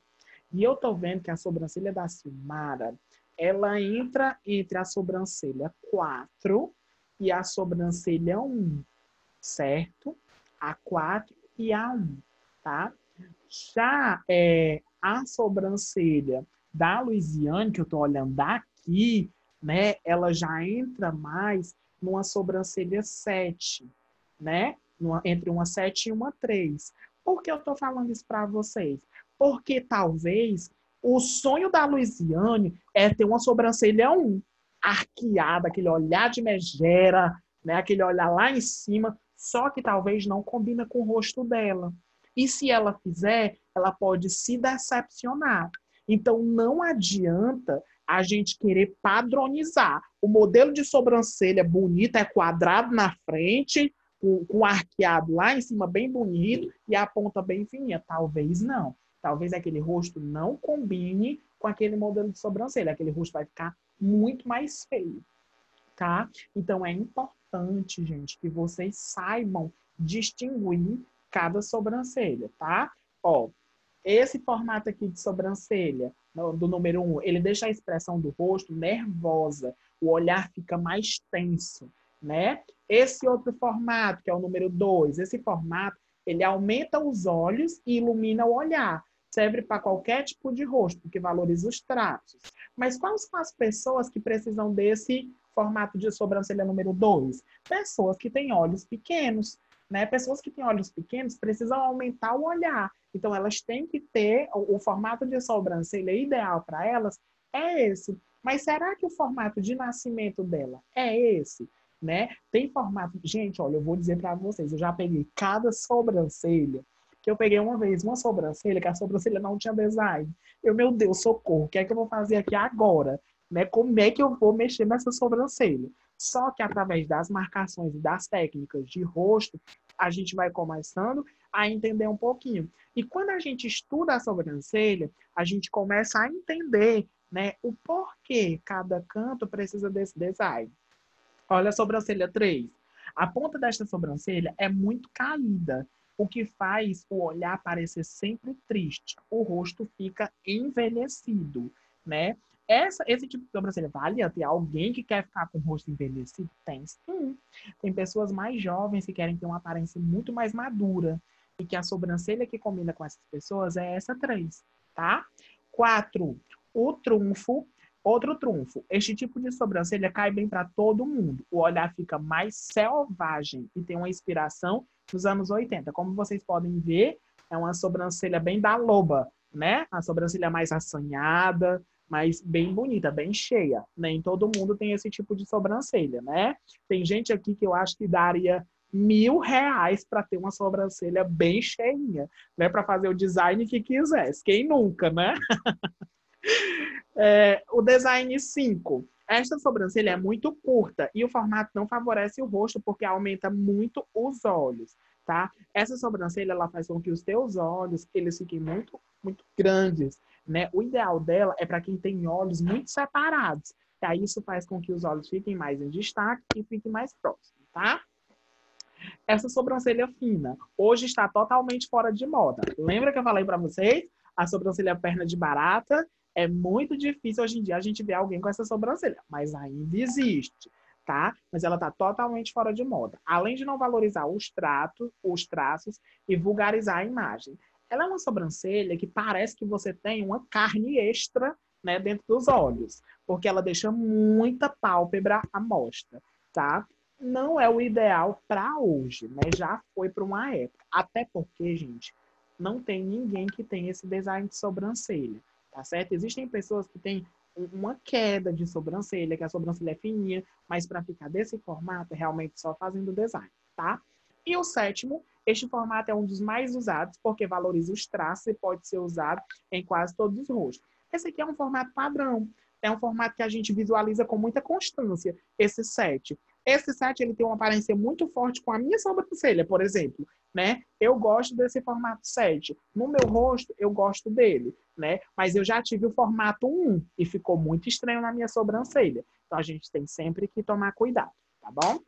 E eu estou vendo que a sobrancelha da Silmara, ela entra entre a sobrancelha 4 e a sobrancelha 1, certo? A 4 e a 1, tá? Já a sobrancelha da Luiziane, que eu estou olhando daqui, né? Ela já entra mais numa sobrancelha 7, né? Entre uma 7 e uma 3. Por que eu estou falando isso para vocês? Porque talvez o sonho da Luiziane é ter uma sobrancelha 1, arqueada, aquele olhar de megera, né? Aquele olhar lá em cima, só que talvez não combina com o rosto dela. E se ela fizer, ela pode se decepcionar. Então, não adianta a gente querer padronizar. O modelo de sobrancelha bonita é quadrado na frente, com arqueado lá em cima bem bonito e a ponta bem fininha. Talvez não. Talvez aquele rosto não combine com aquele modelo de sobrancelha. Aquele rosto vai ficar muito mais feio, tá? Então, é importante, gente, que vocês saibam distinguir cada sobrancelha, tá? Ó, esse formato aqui de sobrancelha, do número 1, ele deixa a expressão do rosto nervosa, o olhar fica mais tenso, né? Esse outro formato, que é o número 2, esse formato, ele aumenta os olhos e ilumina o olhar. Serve para qualquer tipo de rosto, porque valoriza os traços. Mas quais são as pessoas que precisam desse formato de sobrancelha número 2? Pessoas que têm olhos pequenos, né? Pessoas que têm olhos pequenos precisam aumentar o olhar. Então, elas têm que ter o formato de sobrancelha ideal para elas é esse. Mas será que o formato de nascimento dela é esse? Né? Tem formato... Gente, olha, eu vou dizer para vocês, eu já peguei cada sobrancelha, que eu peguei uma vez uma sobrancelha, que a sobrancelha não tinha design. Meu Deus, socorro, o que é que eu vou fazer aqui agora? Né? Como é que eu vou mexer nessa sobrancelha? Só que através das marcações e das técnicas de rosto, a gente vai começando a entender um pouquinho. E quando a gente estuda a sobrancelha, a gente começa a entender, né, o porquê cada canto precisa desse design. Olha a sobrancelha 3. A ponta desta sobrancelha é muito caída, o que faz o olhar parecer sempre triste. O rosto fica envelhecido, né? Esse tipo de sobrancelha vale ter alguém que quer ficar com o rosto envelhecido? Tem sim. Tem pessoas mais jovens que querem ter uma aparência muito mais madura. E que a sobrancelha que combina com essas pessoas é essa 3, tá? 4. O trunfo. Outro trunfo. Este tipo de sobrancelha cai bem para todo mundo. O olhar fica mais selvagem e tem uma inspiração dos anos 80. Como vocês podem ver, é uma sobrancelha bem da loba, né? A sobrancelha mais assanhada, mas bem bonita, bem cheia. Nem todo mundo tem esse tipo de sobrancelha, né? Tem gente aqui que eu acho que daria R$ 1.000 para ter uma sobrancelha bem cheinha, né? Para fazer o design que quisesse. Quem nunca, né? O design 5. Esta sobrancelha é muito curta e o formato não favorece o rosto porque aumenta muito os olhos, tá? Essa sobrancelha ela faz com que os teus olhos eles fiquem muito, muito grandes, né? O ideal dela é para quem tem olhos muito separados. E aí isso faz com que os olhos fiquem mais em destaque e fiquem mais próximos, tá? Essa sobrancelha fina hoje está totalmente fora de moda. Lembra que eu falei para vocês? A sobrancelha perna de barata é muito difícil hoje em dia a gente ver alguém com essa sobrancelha, mas ainda existe, tá? Mas ela está totalmente fora de moda. Além de não valorizar os traços e vulgarizar a imagem. Ela é uma sobrancelha que parece que você tem uma carne extra, né, dentro dos olhos, porque ela deixa muita pálpebra à mostra, tá? Não é o ideal para hoje, né? Já foi para uma época. Até porque, gente, não tem ninguém que tem esse design de sobrancelha, tá certo? Existem pessoas que têm uma queda de sobrancelha, que a sobrancelha é fininha, mas para ficar desse formato, é realmente só fazendo design, tá? E o sétimo, este formato é um dos mais usados, porque valoriza os traços e pode ser usado em quase todos os rostos. Esse aqui é um formato padrão, é um formato que a gente visualiza com muita constância, esse 7. Esse 7 ele tem uma aparência muito forte com a minha sobrancelha, por exemplo, né? Eu gosto desse formato 7. No meu rosto, eu gosto dele, né? Mas eu já tive o formato 1 e ficou muito estranho na minha sobrancelha. Então, a gente tem sempre que tomar cuidado, tá bom?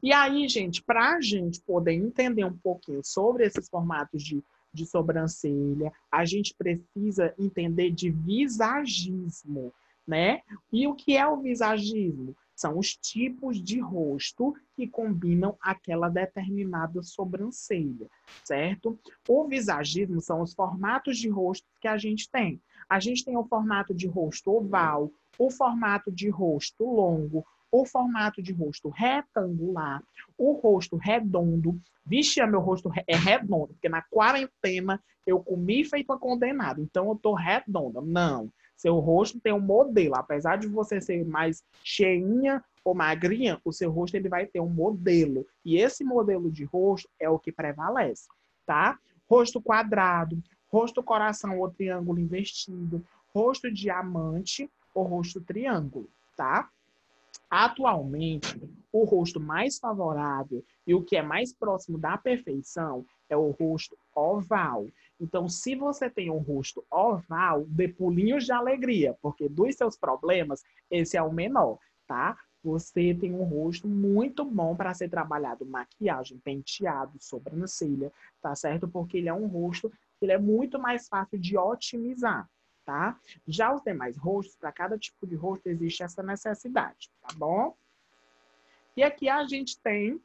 E aí, gente, para a gente poder entender um pouquinho sobre esses formatos de sobrancelha, a gente precisa entender de visagismo, né? E o que é o visagismo? São os tipos de rosto que combinam aquela determinada sobrancelha, certo? O visagismo são os formatos de rosto que a gente tem. A gente tem o formato de rosto oval, o formato de rosto longo, o formato de rosto retangular, o rosto redondo. Vixe, meu rosto é redondo, porque na quarentena eu comi feito uma condenada, então eu tô redonda. Não, seu rosto tem um modelo. Apesar de você ser mais cheinha ou magrinha, o seu rosto ele vai ter um modelo. E esse modelo de rosto é o que prevalece, tá? Rosto quadrado, rosto coração ou triângulo invertido, rosto diamante ou rosto triângulo, tá? Atualmente, o rosto mais favorável e o que é mais próximo da perfeição é o rosto oval. Então, se você tem um rosto oval, dê pulinhos de alegria, porque dos seus problemas, esse é o menor, tá? Você tem um rosto muito bom para ser trabalhado maquiagem, penteado, sobrancelha, tá certo? Porque ele é um rosto que ele é muito mais fácil de otimizar. Tá? Já os demais rostos, para cada tipo de rosto existe essa necessidade, tá bom? E aqui a gente tem,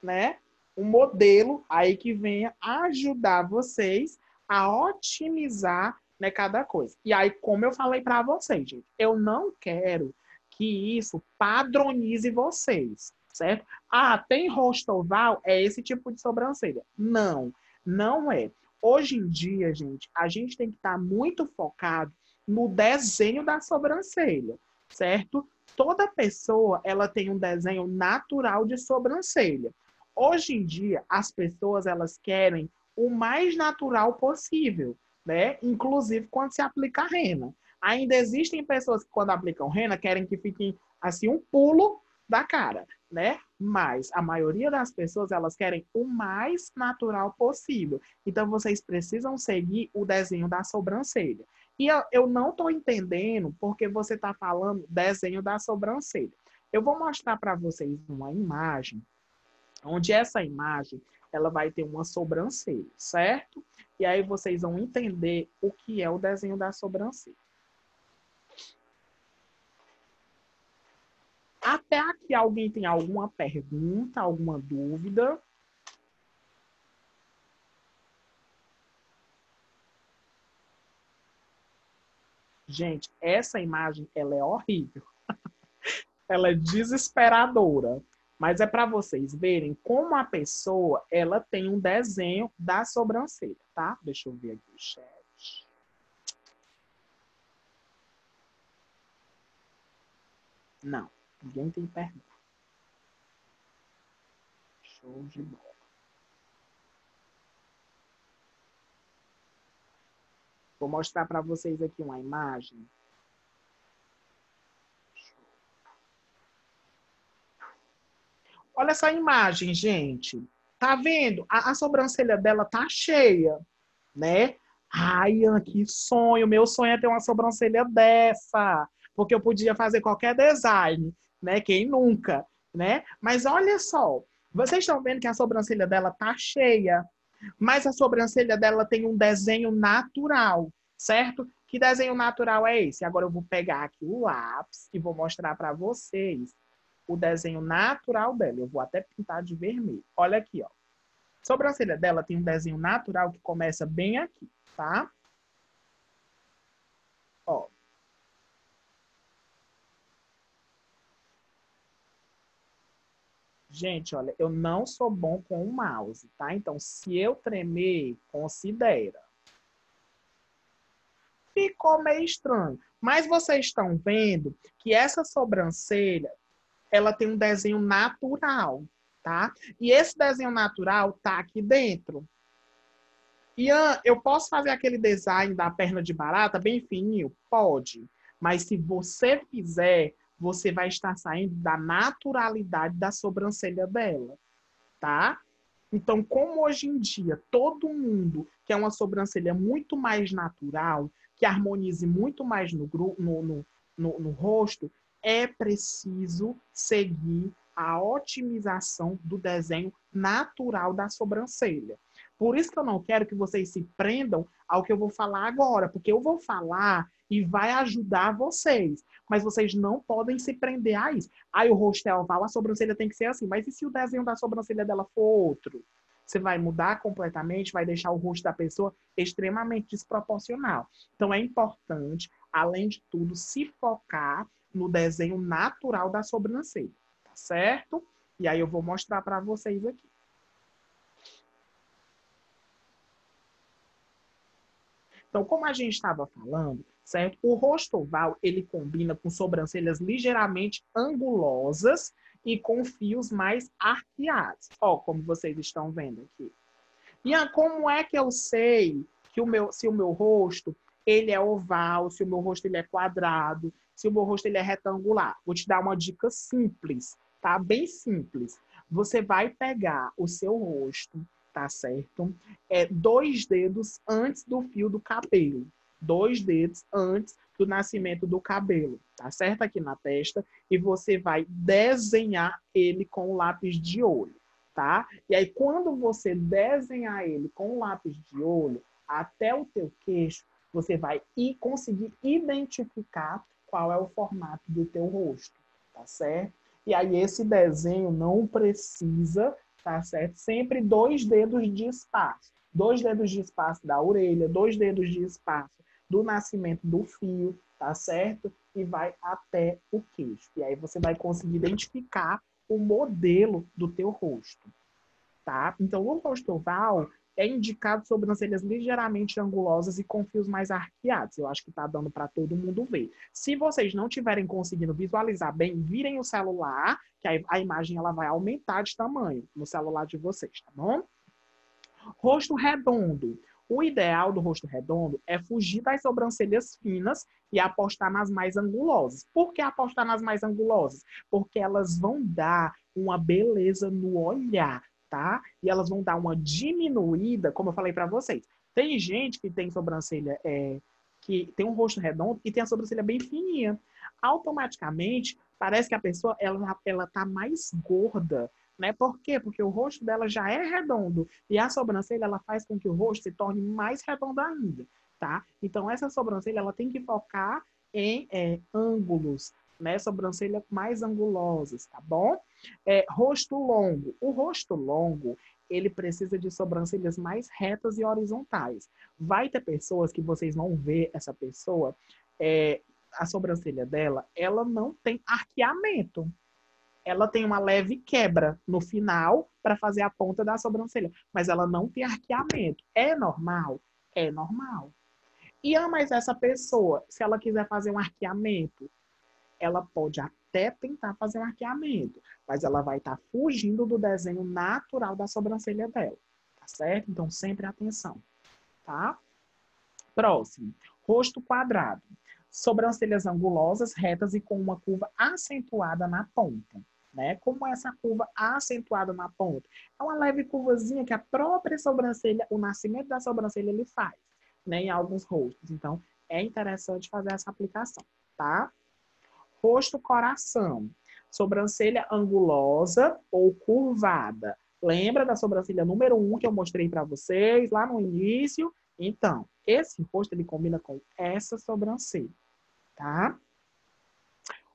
né, um modelo aí que venha ajudar vocês a otimizar, né, cada coisa. E aí, como eu falei para vocês, gente, eu não quero que isso padronize vocês, certo? Ah, tem rosto oval, é esse tipo de sobrancelha. Não, não é. Hoje em dia, gente, a gente tem que estar muito focado no desenho da sobrancelha, certo? Toda pessoa, ela tem um desenho natural de sobrancelha. Hoje em dia, as pessoas, elas querem o mais natural possível, né? Inclusive quando se aplica a rena. Ainda existem pessoas que, quando aplicam rena, querem que fiquem, assim, um pulo da cara, né? Mas a maioria das pessoas, elas querem o mais natural possível. Então, vocês precisam seguir o desenho da sobrancelha. E eu não estou entendendo porque você está falando desenho da sobrancelha. Eu vou mostrar para vocês uma imagem, onde essa imagem, ela vai ter uma sobrancelha, certo? E aí vocês vão entender o que é o desenho da sobrancelha. Até aqui, alguém tem alguma pergunta, alguma dúvida? Gente, essa imagem, ela é horrível. Ela é desesperadora. Mas é para vocês verem como a pessoa, ela tem um desenho da sobrancelha, tá? Deixa eu ver aqui o chat. Não, ninguém tem pergunta. Show de bola. Vou mostrar para vocês aqui uma imagem. Olha essa imagem, gente. Tá vendo? A sobrancelha dela tá cheia, né? Ai, Ana, que sonho. Meu sonho é ter uma sobrancelha dessa. Porque eu podia fazer qualquer design, né? Quem nunca, né? Mas olha só. Vocês estão vendo que a sobrancelha dela tá cheia, mas a sobrancelha dela tem um desenho natural, certo? Que desenho natural é esse? Agora eu vou pegar aqui o lápis e vou mostrar para vocês o desenho natural dela. Eu vou até pintar de vermelho. Olha aqui, ó. A sobrancelha dela tem um desenho natural que começa bem aqui, tá? Ó. Gente, olha, eu não sou bom com o mouse, tá? Então, se eu tremer, considera. Ficou meio estranho. Mas vocês estão vendo que essa sobrancelha, ela tem um desenho natural, tá? E esse desenho natural tá aqui dentro. Ian, eu posso fazer aquele design da perna de barata bem fininho? Pode. Mas se você fizer, você vai estar saindo da naturalidade da sobrancelha dela, tá? Então, como hoje em dia todo mundo quer uma sobrancelha muito mais natural, que harmonize muito mais no rosto, é preciso seguir a otimização do desenho natural da sobrancelha. Por isso que eu não quero que vocês se prendam ao que eu vou falar agora, porque eu vou falar e vai ajudar vocês, mas vocês não podem se prender a isso. Aí o rosto é oval, a sobrancelha tem que ser assim, mas e se o desenho da sobrancelha dela for outro? Você vai mudar completamente, vai deixar o rosto da pessoa extremamente desproporcional. Então é importante, além de tudo, se focar no desenho natural da sobrancelha, tá certo? E aí eu vou mostrar para vocês aqui. Então, como a gente estava falando, certo? O rosto oval, ele combina com sobrancelhas ligeiramente angulosas e com fios mais arqueados. Ó, como vocês estão vendo aqui. Ian, como é que eu sei que se o meu rosto ele é oval, se o meu rosto ele é quadrado, se o meu rosto ele é retangular? Vou te dar uma dica simples, tá? Bem simples. Você vai pegar o seu rosto, tá certo? 2 dedos antes do fio do cabelo. 2 dedos antes do nascimento do cabelo, tá certo? Aqui na testa. E você vai desenhar ele com o lápis de olho, tá? E aí, quando você desenhar ele com o lápis de olho, até o teu queixo, você vai conseguir identificar qual é o formato do teu rosto, tá certo? E aí, esse desenho não precisa, tá certo? Sempre 2 dedos de espaço. 2 dedos de espaço da orelha, 2 dedos de espaço do nascimento do fio, tá certo? E vai até o queixo. E aí você vai conseguir identificar o modelo do teu rosto, tá? Então, o rosto oval é indicado sobrancelhas ligeiramente angulosas e com fios mais arqueados. Eu acho que tá dando para todo mundo ver. Se vocês não tiverem conseguindo visualizar bem, virem o celular, que a imagem ela vai aumentar de tamanho no celular de vocês, tá bom? Rosto redondo. O ideal do rosto redondo é fugir das sobrancelhas finas e apostar nas mais angulosas. Por que apostar nas mais angulosas? Porque elas vão dar uma beleza no olhar, tá? E elas vão dar uma diminuída, como eu falei para vocês. Tem gente que tem sobrancelha, que tem um rosto redondo e tem a sobrancelha bem fininha. Automaticamente, parece que a pessoa ela tá mais gorda, né? Por quê? Porque o rosto dela já é redondo e a sobrancelha ela faz com que o rosto se torne mais redondo ainda, tá? Então essa sobrancelha ela tem que focar em ângulos, né? Sobrancelha mais angulosas, tá bom? Rosto longo. O rosto longo ele precisa de sobrancelhas mais retas e horizontais. Vai ter pessoas que vocês vão ver essa pessoa, a sobrancelha dela, ela não tem arqueamento. Ela tem uma leve quebra no final para fazer a ponta da sobrancelha, mas ela não tem arqueamento. É normal? É normal. E mas essa pessoa, se ela quiser fazer um arqueamento, ela pode até tentar fazer um arqueamento, mas ela vai estar fugindo do desenho natural da sobrancelha dela, tá certo? Então, sempre atenção, tá? Próximo, rosto quadrado. Sobrancelhas angulosas, retas e com uma curva acentuada na ponta. Né? Como essa curva acentuada na ponta? É uma leve curvazinha que a própria sobrancelha, o nascimento da sobrancelha, ele faz, né? Em alguns rostos. Então, é interessante fazer essa aplicação, tá? Rosto coração. sobrancelha angulosa ou curvada. Lembra da sobrancelha número 1 que eu mostrei para vocês lá no início? Então, esse rosto ele combina com essa sobrancelha, tá?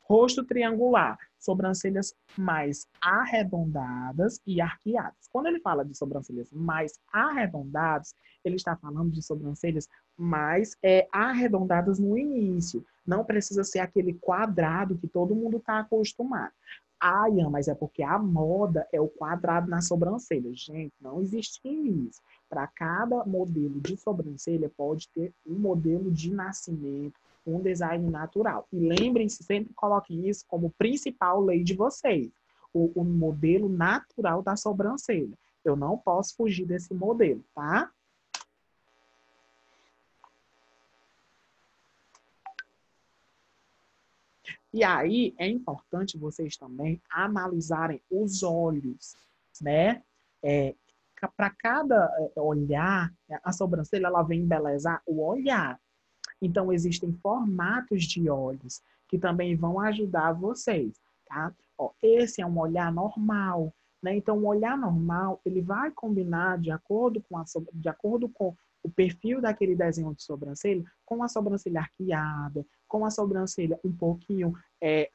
Rosto triangular, sobrancelhas mais arredondadas e arqueadas. Quando ele fala de sobrancelhas mais arredondadas, ele está falando de sobrancelhas mais arredondadas no início. Não precisa ser aquele quadrado que todo mundo está acostumado. Ah, Ian, mas é porque a moda é o quadrado na sobrancelha. Gente, não existe isso. Para cada modelo de sobrancelha, pode ter um modelo de nascimento, um design natural. E lembrem-se, sempre coloquem isso como principal lei de vocês. O modelo natural da sobrancelha. Eu não posso fugir desse modelo, tá? E aí, é importante vocês também analisarem os olhos, né? Para cada olhar, a sobrancelha ela vem embelezar o olhar. Então, existem formatos de olhos que também vão ajudar vocês, tá? Ó, esse é um olhar normal, né? Então, o olhar normal, ele vai combinar de acordo com o perfil daquele desenho de sobrancelha, com a sobrancelha arqueada, com a sobrancelha um pouquinho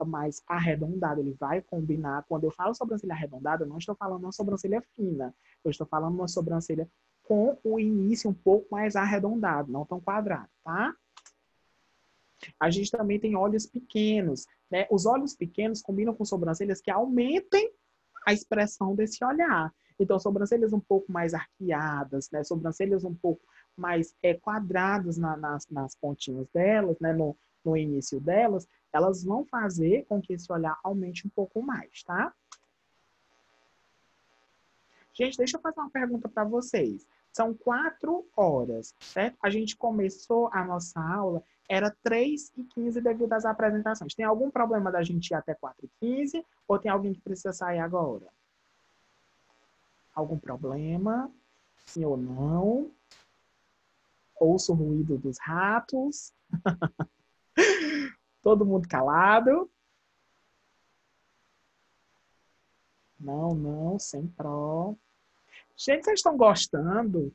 mais arredondada. Ele vai combinar. Quando eu falo sobrancelha arredondada, eu não estou falando uma sobrancelha fina. Eu estou falando uma sobrancelha com o início um pouco mais arredondado, não tão quadrado, tá? A gente também tem olhos pequenos, né? Os olhos pequenos combinam com sobrancelhas que aumentem a expressão desse olhar. Então, sobrancelhas um pouco mais arqueadas, né? Sobrancelhas um pouco mais quadradas nas pontinhas delas, né? No início delas, elas vão fazer com que esse olhar aumente um pouco mais, tá? Gente, deixa eu fazer uma pergunta para vocês. São 4 horas, certo? A gente começou a nossa aula, era 3h15 devido às apresentações. Tem algum problema da gente ir até 4h15? Ou tem alguém que precisa sair agora? Algum problema? Sim ou não? Ouço o ruído dos ratos. Todo mundo calado? Não, sem pró. Gente, vocês estão gostando?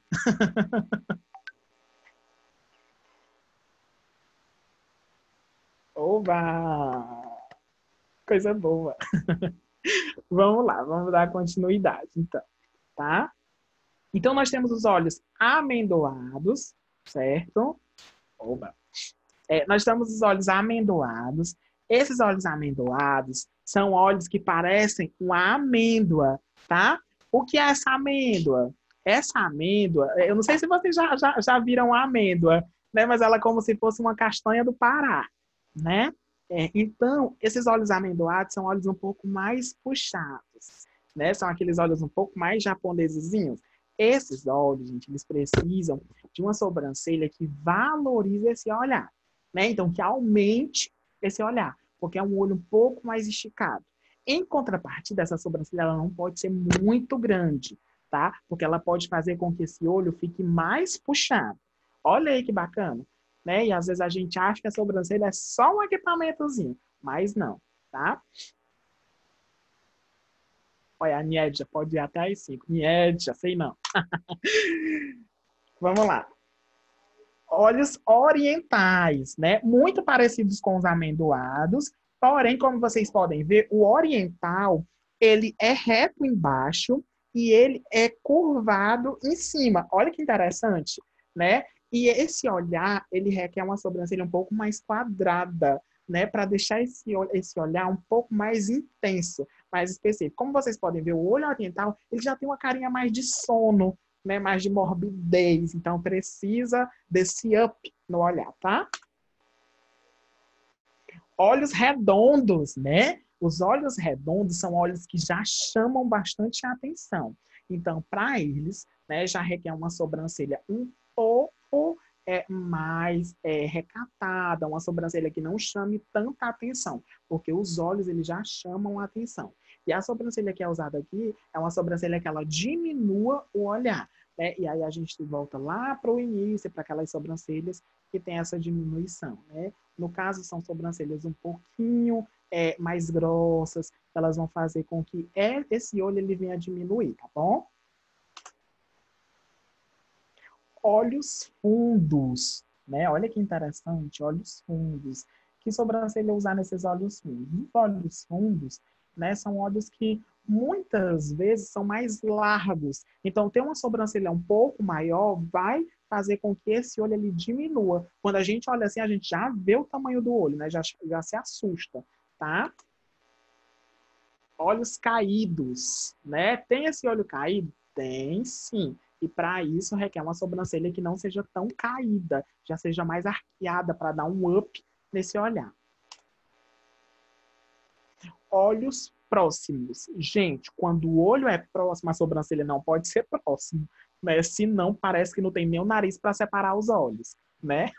Oba! Coisa boa. Vamos lá, vamos dar continuidade, então, tá? Então, nós temos os olhos amendoados, certo? Oba! Nós temos os olhos amendoados. Esses olhos amendoados são olhos que parecem uma amêndoa, tá? O que é essa amêndoa? Essa amêndoa, eu não sei se vocês já viram a amêndoa, né? Mas ela é como se fosse uma castanha do Pará, né? Então, esses olhos amendoados são olhos um pouco mais puxados, né? São aqueles olhos um pouco mais japonesezinhos. Esses olhos, gente, eles precisam de uma sobrancelha que valorize esse olhar, né? Então, que aumente esse olhar, porque é um olho um pouco mais esticado. Em contrapartida, essa sobrancelha ela não pode ser muito grande, tá? Porque ela pode fazer com que esse olho fique mais puxado. Olha aí que bacana, né? E às vezes a gente acha que a sobrancelha é só um equipamentozinho, mas não, tá? Olha, a Niedja pode ir até as 5. Niedja, sei não. Vamos lá. Olhos orientais, né? Muito parecidos com os amendoados, porém, como vocês podem ver, o oriental, ele é reto embaixo e ele é curvado em cima. Olha que interessante, né? E esse olhar, ele requer uma sobrancelha um pouco mais quadrada, né? Para deixar esse olhar um pouco mais intenso, mais específico. Como vocês podem ver, o olho oriental, ele já tem uma carinha mais de sono, né, mais de morbidez, então precisa desse up no olhar, tá? Olhos redondos, né? Os olhos redondos são olhos que já chamam bastante a atenção. Então, para eles, né, já requer uma sobrancelha um pouco mais recatada, uma sobrancelha que não chame tanta atenção, porque os olhos eles já chamam a atenção. E a sobrancelha que é usada aqui é uma sobrancelha que ela diminua o olhar, né? E aí a gente volta lá para o início, para aquelas sobrancelhas que tem essa diminuição, né? No caso, são sobrancelhas um pouquinho mais grossas, elas vão fazer com que esse olho ele venha a diminuir, tá bom? Olhos fundos, né? Olha que interessante, olhos fundos. Que sobrancelha usar nesses olhos fundos? Os olhos fundos, né, são olhos que muitas vezes são mais largos. Então, ter uma sobrancelha um pouco maior vai fazer com que esse olho ele diminua. Quando a gente olha assim, a gente já vê o tamanho do olho, né? Já se assusta, tá? Olhos caídos, né? Tem esse olho caído? Tem, sim. E para isso requer uma sobrancelha que não seja tão caída, já seja mais arqueada para dar um up nesse olhar. Olhos próximos. Gente, quando o olho é próximo, a sobrancelha não pode ser próximo, né? Senão parece que não tem nem o nariz para separar os olhos, né?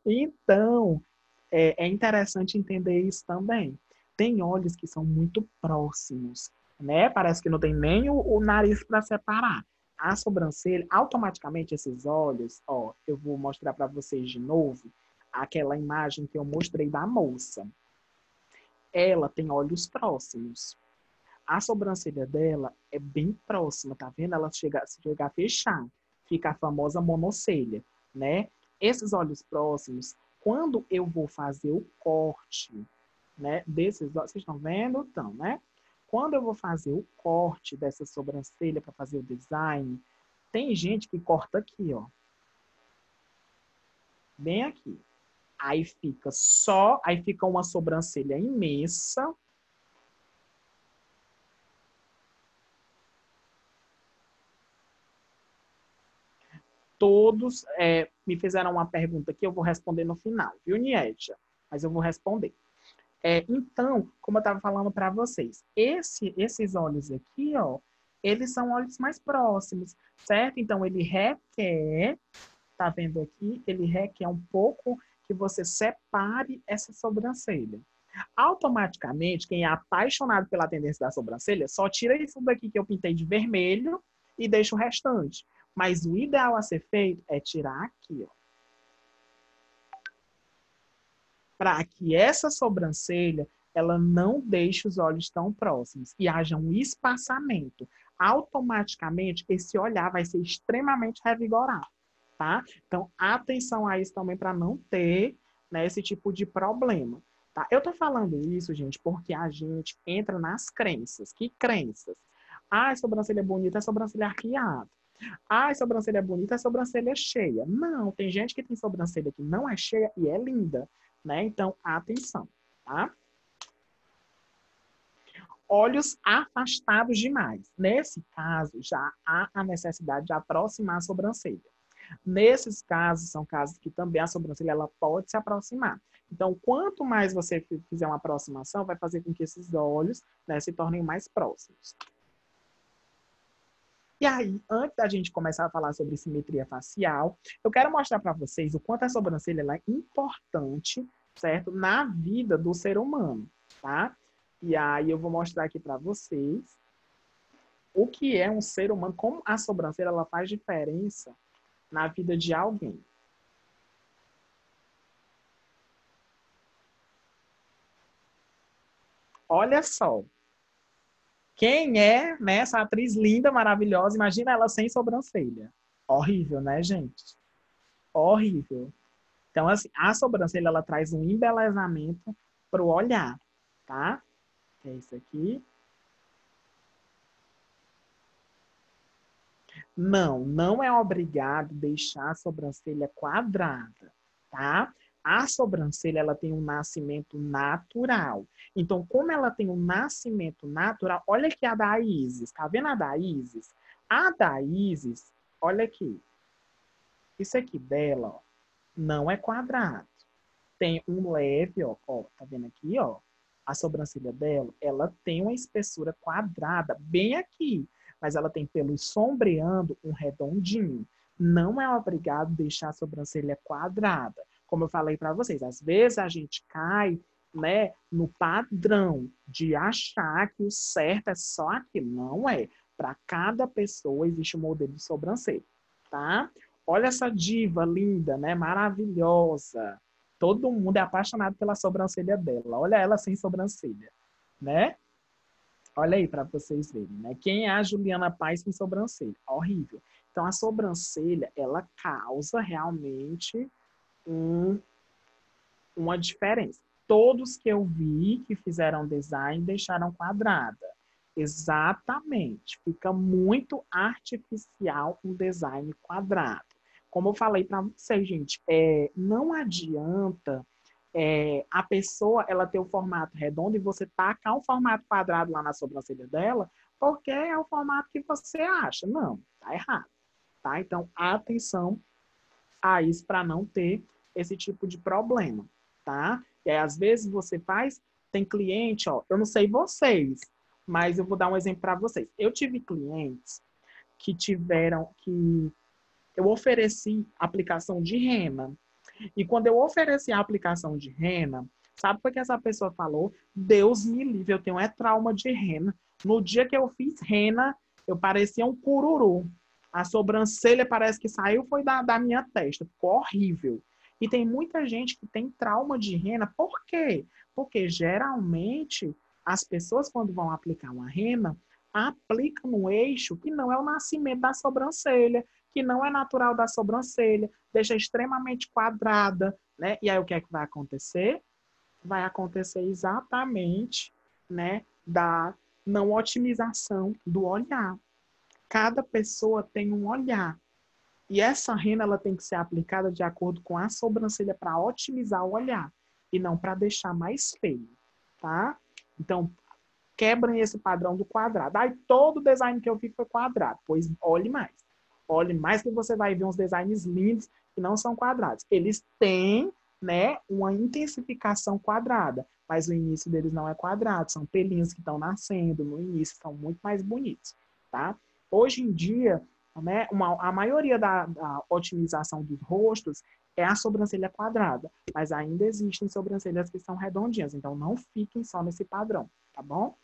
Então, é interessante entender isso também. Tem olhos que são muito próximos, né? Parece que não tem nem o nariz para separar. A sobrancelha, automaticamente esses olhos, ó, eu vou mostrar para vocês de novo aquela imagem que eu mostrei da moça. Ela tem olhos próximos. A sobrancelha dela é bem próxima, tá vendo? Ela chega a fechar. Fica a famosa monocelha, né? Esses olhos próximos, quando eu vou fazer o corte, né, desses olhos, vocês estão vendo? Então, né? Quando eu vou fazer o corte dessa sobrancelha para fazer o design, tem gente que corta aqui, ó. Bem aqui. Aí fica uma sobrancelha imensa. Todos me fizeram uma pergunta que eu vou responder no final, viu, Nietzsche? Mas eu vou responder. Então, como eu estava falando para vocês, esses olhos aqui, ó, eles são olhos mais próximos, certo? Então, ele requer, tá vendo aqui? Ele requer um pouco que você separe essa sobrancelha. Automaticamente, quem é apaixonado pela tendência da sobrancelha, só tira isso daqui que eu pintei de vermelho e deixa o restante. Mas o ideal a ser feito é tirar aqui, ó. Para que essa sobrancelha ela não deixe os olhos tão próximos e haja um espaçamento. Automaticamente, esse olhar vai ser extremamente revigorado, tá? Então, atenção a isso também para não ter, né, esse tipo de problema. Tá? Eu tô falando isso, gente, porque a gente entra nas crenças. Que crenças? Ah, sobrancelha bonita é sobrancelha arqueada. Ah, sobrancelha bonita é sobrancelha cheia. Não, tem gente que tem sobrancelha que não é cheia e é linda, né? Então, atenção, tá? Olhos afastados demais. Nesse caso, já há a necessidade de aproximar a sobrancelha. Nesses casos, são casos que também a sobrancelha ela pode se aproximar. Então, quanto mais você fizer uma aproximação, vai fazer com que esses olhos, né, se tornem mais próximos. E aí, antes da gente começar a falar sobre simetria facial, eu quero mostrar para vocês o quanto a sobrancelha ela é importante, certo? Na vida do ser humano, tá? E aí eu vou mostrar aqui para vocês o que é um ser humano, como a sobrancelha ela faz diferença na vida de alguém. Olha só. Quem é, né, essa atriz linda, maravilhosa? Imagina ela sem sobrancelha. Horrível, né, gente? Horrível. Então, assim, a sobrancelha, ela traz um embelezamento para o olhar, tá? É isso aqui. Não é obrigado deixar a sobrancelha quadrada, tá? A sobrancelha, ela tem um nascimento natural. Então, como ela tem um nascimento natural, olha aqui a da Isis, tá vendo a da Isis? A da Isis, olha aqui. Isso aqui dela, ó, não é quadrado. Tem um leve, ó, tá vendo aqui, ó? A sobrancelha dela, ela tem uma espessura quadrada bem aqui, mas ela tem pelos sombreando um redondinho. Não é obrigado deixar a sobrancelha quadrada. Como eu falei para vocês, às vezes a gente cai, né, no padrão de achar que o certo é só aquilo. Não é. Para cada pessoa existe um modelo de sobrancelha, tá? Olha essa diva linda, né? Maravilhosa. Todo mundo é apaixonado pela sobrancelha dela. Olha ela sem sobrancelha, né? Olha aí para vocês verem, né? Quem é a Juliana Paz sem sobrancelha? Horrível. Então, a sobrancelha, ela causa realmente uma diferença. Todos que eu vi que fizeram design deixaram quadrada. Exatamente. Fica muito artificial um design quadrado. Como eu falei para vocês, gente, não adianta a pessoa ela ter o formato redondo e você tacar um formato quadrado lá na sobrancelha dela, porque é o formato que você acha. Não, tá errado. Tá? Então, atenção a isso para não ter esse tipo de problema, tá? E aí, às vezes você tem cliente, ó, eu não sei vocês, mas eu vou dar um exemplo para vocês. Eu tive clientes que eu ofereci aplicação de rena. E quando eu ofereci a aplicação de rena, sabe o que essa pessoa falou? Deus me livre, eu tenho trauma de rena. No dia que eu fiz rena, eu parecia um cururu. A sobrancelha parece que saiu, foi da minha testa. Ficou horrível. E tem muita gente que tem trauma de rena. Por quê? Porque geralmente as pessoas, quando vão aplicar uma rena, aplicam no eixo que não é o nascimento da sobrancelha, que não é natural da sobrancelha, deixa extremamente quadrada, né? E aí o que é que vai acontecer? Vai acontecer exatamente, né, da não otimização do olhar. Cada pessoa tem um olhar. E essa rena ela tem que ser aplicada de acordo com a sobrancelha para otimizar o olhar e não para deixar mais feio, tá? Então, quebrem esse padrão do quadrado. Aí todo design que eu fiz foi quadrado. Pois olhe mais. Olhe mais que você vai ver uns designs lindos que não são quadrados. Eles têm, né, uma intensificação quadrada, mas o início deles não é quadrado. São pelinhos que estão nascendo no início, são muito mais bonitos, tá? Hoje em dia, né, a maioria da otimização dos rostos é a sobrancelha quadrada, mas ainda existem sobrancelhas que são redondinhas, então não fiquem só nesse padrão, tá bom?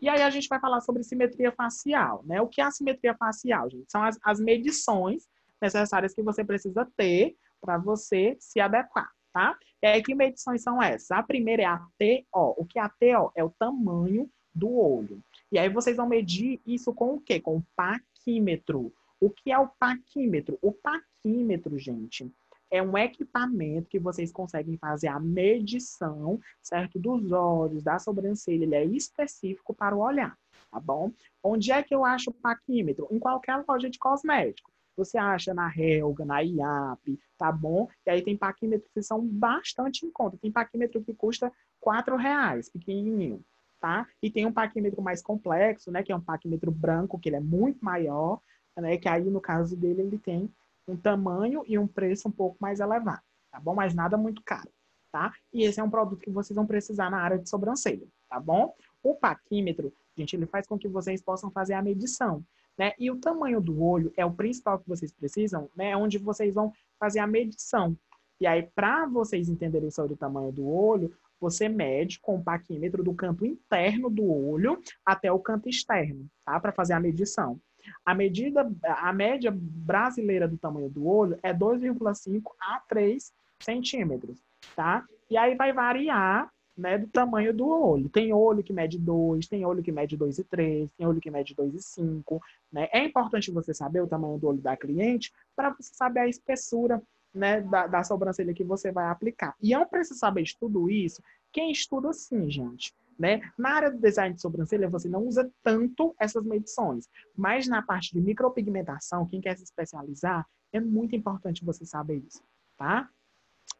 E aí a gente vai falar sobre simetria facial, né? O que é a simetria facial, gente? São as medições necessárias que você precisa ter para você se adequar, tá? E aí, que medições são essas? A primeira é a TO. O que é a TO? É o tamanho do olho. E aí vocês vão medir isso com o quê? Com o paquímetro. O que é o paquímetro? O paquímetro, gente, é um equipamento que vocês conseguem fazer a medição, certo? Dos olhos, da sobrancelha. Ele é específico para o olhar, tá bom? Onde é que eu acho o paquímetro? Em qualquer loja de cosmético. Você acha na Helga, na IAP, tá bom? E aí tem paquímetros que são bastante em conta. Tem paquímetro que custa R$4, pequenininho, tá? E tem um paquímetro mais complexo, né? Que é um paquímetro branco, que ele é muito maior, né? Que aí, no caso dele, ele tem um tamanho e um preço um pouco mais elevado, tá bom? Mas nada muito caro, tá? E esse é um produto que vocês vão precisar na área de sobrancelha, tá bom? O paquímetro, gente, ele faz com que vocês possam fazer a medição, né? E o tamanho do olho é o principal que vocês precisam, né? Onde vocês vão fazer a medição. E aí, para vocês entenderem sobre o tamanho do olho, você mede com o paquímetro do canto interno do olho até o canto externo, tá? Para fazer a medição. A média brasileira do tamanho do olho é 2,5 a 3 centímetros, tá? E aí vai variar, né, do tamanho do olho. Tem olho que mede 2, tem olho que mede 2,3, tem olho que mede 2,5, né? É importante você saber o tamanho do olho da cliente para você saber a espessura, né, da sobrancelha que você vai aplicar. E eu preciso saber de tudo isso. Quem estuda sim, gente. Né? Na área do design de sobrancelha, você não usa tanto essas medições, mas na parte de micropigmentação, quem quer se especializar, é muito importante você saber isso, tá?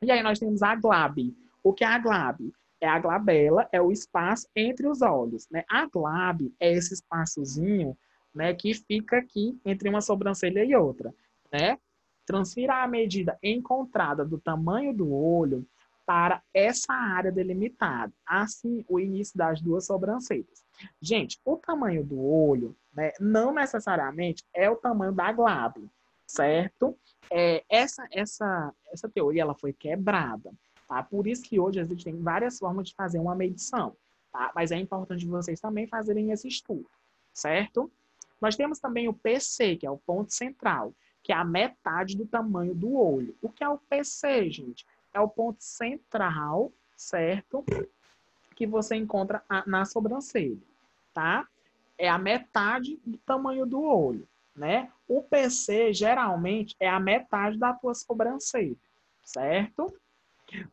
E aí nós temos a GLAB. O que é a GLAB? É a glabela, é o espaço entre os olhos, né? A GLAB é esse espaçozinho, né, que fica aqui entre uma sobrancelha e outra, né? Transfira a medida encontrada do tamanho do olho para essa área delimitada, assim o início das duas sobrancelhas. Gente, o tamanho do olho, né, não necessariamente é o tamanho da glabela, certo? Essa teoria ela foi quebrada, tá? Por isso que hoje existem várias formas de fazer uma medição, tá? Mas é importante vocês também fazerem esse estudo, certo? Nós temos também o PC, que é o ponto central. que é a metade do tamanho do olho. O que é o PC, gente? É o ponto central, certo? Que você encontra na sobrancelha, tá? É a metade do tamanho do olho, né? O PC, geralmente, é a metade da tua sobrancelha, certo?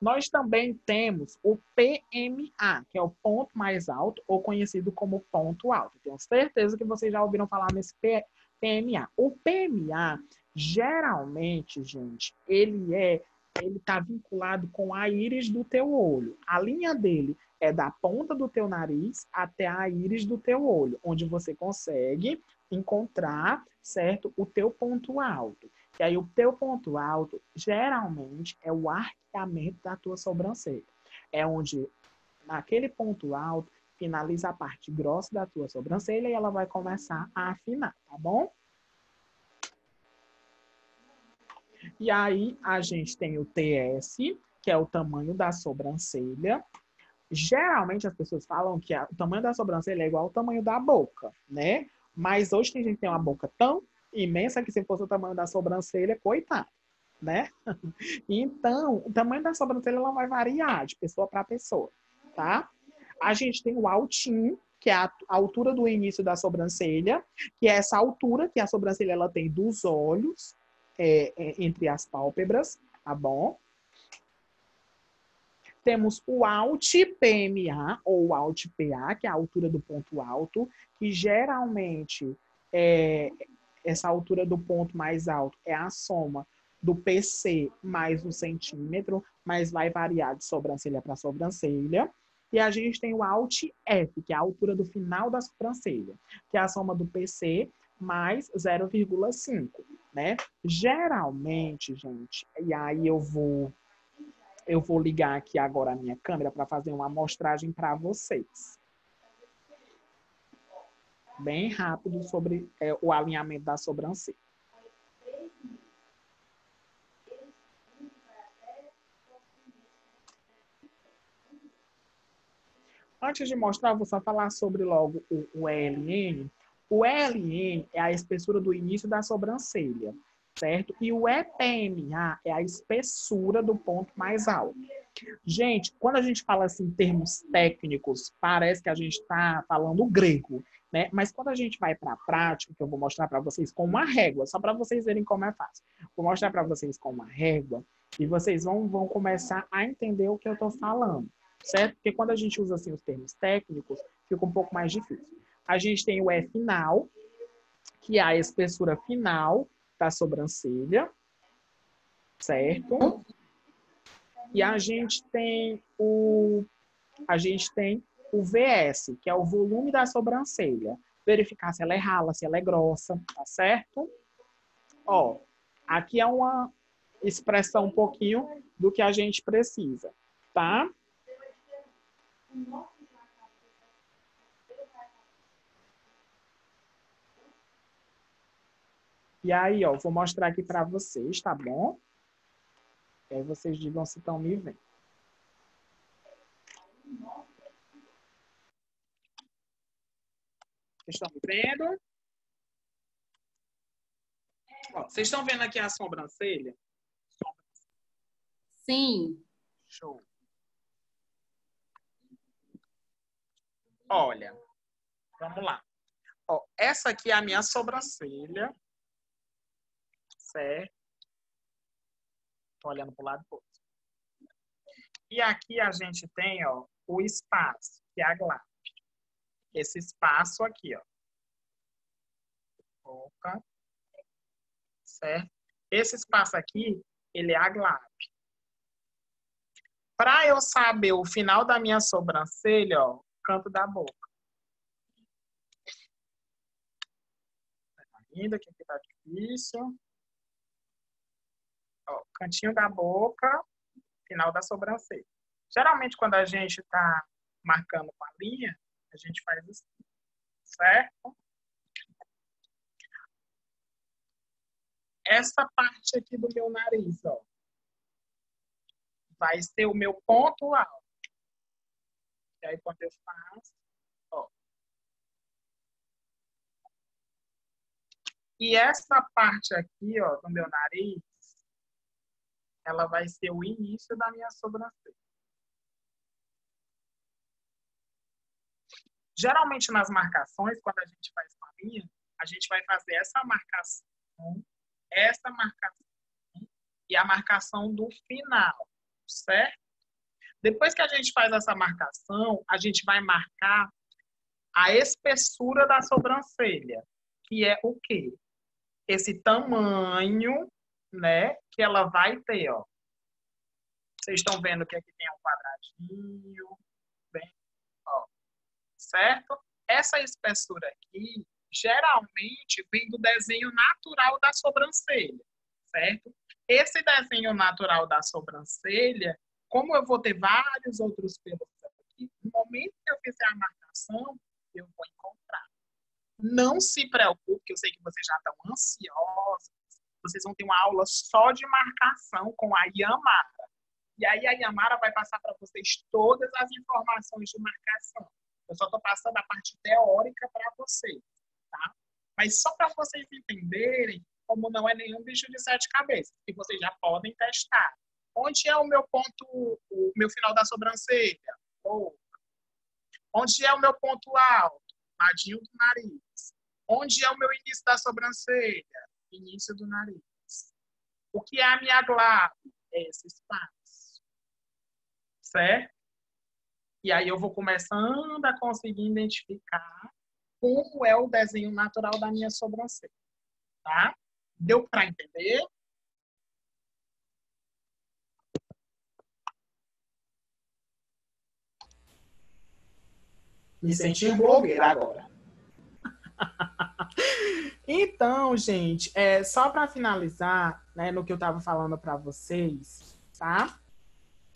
Nós também temos o PMA, que é o ponto mais alto, ou conhecido como ponto alto. Tenho certeza que vocês já ouviram falar nesse PMA. O PMA, geralmente, gente, ele está vinculado com a íris do teu olho. A linha dele é da ponta do teu nariz até a íris do teu olho, onde você consegue encontrar, certo, o teu ponto alto. E aí o teu ponto alto, geralmente, é o arqueamento da tua sobrancelha. É onde, naquele ponto alto, finaliza a parte grossa da tua sobrancelha e ela vai começar a afinar, tá bom? E aí a gente tem o TS, que é o tamanho da sobrancelha. Geralmente as pessoas falam que o tamanho da sobrancelha é igual ao tamanho da boca, né? Mas hoje tem gente que tem uma boca tão imensa que se fosse o tamanho da sobrancelha, coitado, né? Então, o tamanho da sobrancelha ela vai variar de pessoa para pessoa, tá? A gente tem o altinho, que é a altura do início da sobrancelha, que é essa altura que a sobrancelha ela tem dos olhos, entre as pálpebras, tá bom? Temos o Alt PMA ou Alt PA, que é a altura do ponto alto, que geralmente essa altura do ponto mais alto é a soma do PC mais um centímetro, mas vai variar de sobrancelha para sobrancelha. E a gente tem o Alt F, que é a altura do final da sobrancelha, que é a soma do PC mais 0,5, né? Geralmente, gente, e aí eu vou ligar aqui agora a minha câmera para fazer uma amostragem para vocês. Bem rápido sobre o alinhamento da sobrancelha. Antes de mostrar, eu vou só falar sobre logo o ELN. O ELN é a espessura do início da sobrancelha, certo? E o EPMA é a espessura do ponto mais alto. Gente, quando a gente fala assim em termos técnicos, parece que a gente está falando grego, né? Mas quando a gente vai para a prática, que eu vou mostrar para vocês com uma régua, só para vocês verem como é fácil. Vou mostrar para vocês com uma régua e vocês vão começar a entender o que eu estou falando, certo? Porque quando a gente usa assim os termos técnicos, fica um pouco mais difícil. A gente tem o E final, que é a espessura final da sobrancelha, certo? E a gente tem o VS, que é o volume da sobrancelha. Verificar se ela é rala, se ela é grossa, tá certo? Ó, aqui é uma expressão um pouquinho do que a gente precisa, tá? E aí, ó, vou mostrar aqui para vocês, tá bom? E aí vocês digam se estão me vendo. Vocês estão me vendo? Ó, vocês estão vendo aqui a sobrancelha? Sim. Show. Olha, vamos lá. Ó, essa aqui é a minha sobrancelha. Certo? Estou olhando para o lado do outro. E aqui a gente tem, ó, o espaço, que é a glábia. Esse espaço aqui, ó. Boca. Certo? Esse espaço aqui, ele é a glábia. Para eu saber o final da minha sobrancelha, ó, canto da boca. Ainda que aqui tá difícil. Ó, cantinho da boca, final da sobrancelha. Geralmente, quando a gente está marcando com a linha, a gente faz assim, certo? Essa parte aqui do meu nariz, ó, vai ser o meu ponto alto. E aí, quando eu faço, ó. E essa parte aqui, ó, do meu nariz, ela vai ser o início da minha sobrancelha. Geralmente, nas marcações, quando a gente faz com a linha, a gente vai fazer essa marcação e a marcação do final, certo? Depois que a gente faz essa marcação, a gente vai marcar a espessura da sobrancelha, que é o quê? Esse tamanho, né, que ela vai ter, ó. Vocês estão vendo que aqui tem um quadradinho, bem, ó, certo? Essa espessura aqui, geralmente, vem do desenho natural da sobrancelha, certo? Esse desenho natural da sobrancelha, como eu vou ter vários outros pelos aqui, no momento que eu fizer a marcação, eu vou encontrar. Não se preocupe, que eu sei que vocês já estão ansiosos. Vocês vão ter uma aula só de marcação com a Yamara. E aí a Yamara vai passar para vocês todas as informações de marcação. Eu só estou passando a parte teórica para vocês, tá? Mas só para vocês entenderem como não é nenhum bicho de 7 cabeças, que vocês já podem testar. Onde é o meu ponto, o meu final da sobrancelha? Onde é o meu ponto alto? Ladinho do nariz. Onde é o meu início da sobrancelha? Início do nariz. O que é a minha glande? É esse espaço. Certo? E aí eu vou começando a conseguir identificar como é o desenho natural da minha sobrancelha. Tá? Deu para entender? Me senti blogueira agora. Então, gente, só para finalizar, né, no que eu estava falando para vocês, tá?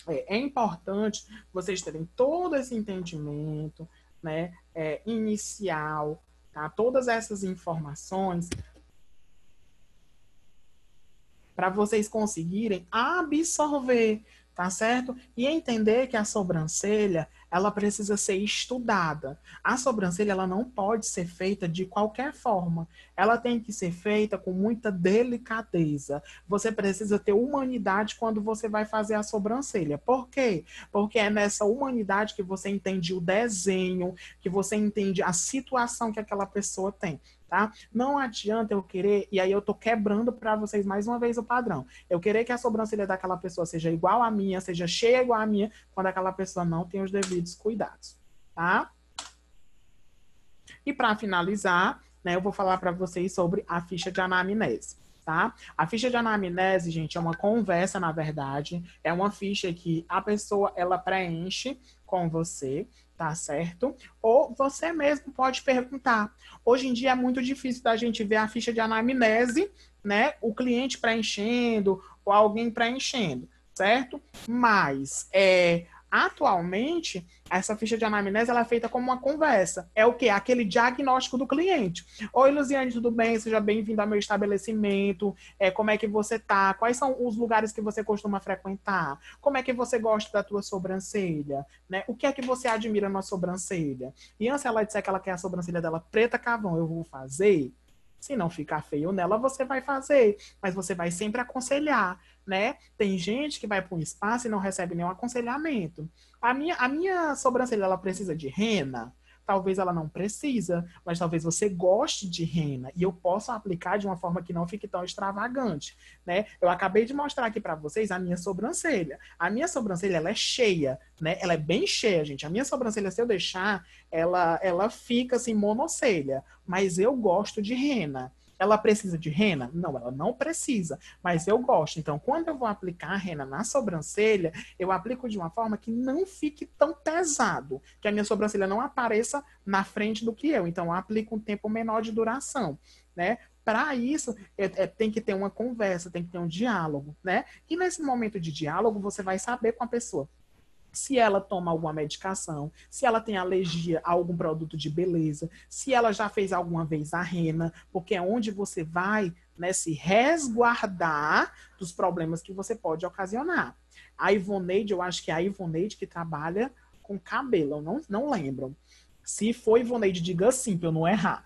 É importante vocês terem todo esse entendimento, né, inicial, tá? Todas essas informações para vocês conseguirem absorver, tá certo? E entender que a sobrancelha, ela precisa ser estudada. A sobrancelha, ela não pode ser feita de qualquer forma. Ela tem que ser feita com muita delicadeza. Você precisa ter humanidade quando você vai fazer a sobrancelha. Por quê? Porque é nessa humanidade que você entende o desenho, que você entende a situação que aquela pessoa tem. Tá? Não adianta eu querer, e aí eu tô quebrando para vocês mais uma vez o padrão. Eu querer que a sobrancelha daquela pessoa seja igual à minha, seja cheia igual à minha, quando aquela pessoa não tem os devidos cuidados, tá? E para finalizar, né, eu vou falar para vocês sobre a ficha de anamnese, tá? A ficha de anamnese, gente, é uma conversa, na verdade, é uma ficha que a pessoa, ela preenche com você, tá certo? Ou você mesmo pode perguntar. Hoje em dia é muito difícil da gente ver a ficha de anamnese, né? O cliente preenchendo ou alguém preenchendo, certo? Mas atualmente, essa ficha de anamnese ela é feita como uma conversa. É o quê? Aquele diagnóstico do cliente. Oi, Luziane, tudo bem? Seja bem-vindo ao meu estabelecimento. Como é que você tá? Quais são os lugares que você costuma frequentar? Como é que você gosta da tua sobrancelha? Né? O que é que você admira na sobrancelha? E antes ela disser que ela quer a sobrancelha dela preta carvão, eu vou fazer? Se não ficar feio nela, você vai fazer. Mas você vai sempre aconselhar, né? Tem gente que vai para um espaço e não recebe nenhum aconselhamento. A minha sobrancelha, ela precisa de rena? Talvez ela não precisa, mas talvez você goste de rena. E eu posso aplicar de uma forma que não fique tão extravagante, né? Eu acabei de mostrar aqui para vocês a minha sobrancelha. A minha sobrancelha, ela é cheia, né? Ela é bem cheia, gente. A minha sobrancelha, se eu deixar, ela fica assim, monocelha. Mas eu gosto de rena. Ela precisa de rena? Não, ela não precisa, mas eu gosto. Então, quando eu vou aplicar a rena na sobrancelha, eu aplico de uma forma que não fique tão pesado, que a minha sobrancelha não apareça na frente do que eu. Então, eu aplico um tempo menor de duração, né? Para isso, tem que ter uma conversa, tem que ter um diálogo, né? E nesse momento de diálogo, você vai saber com a pessoa se ela toma alguma medicação, se ela tem alergia a algum produto de beleza, se ela já fez alguma vez a rena, porque é onde você vai, né, se resguardar dos problemas que você pode ocasionar. A Ivoneide, eu acho que é a Ivoneide que trabalha com cabelo, eu não lembro. Se for Ivoneide, diga sim, para eu não errar.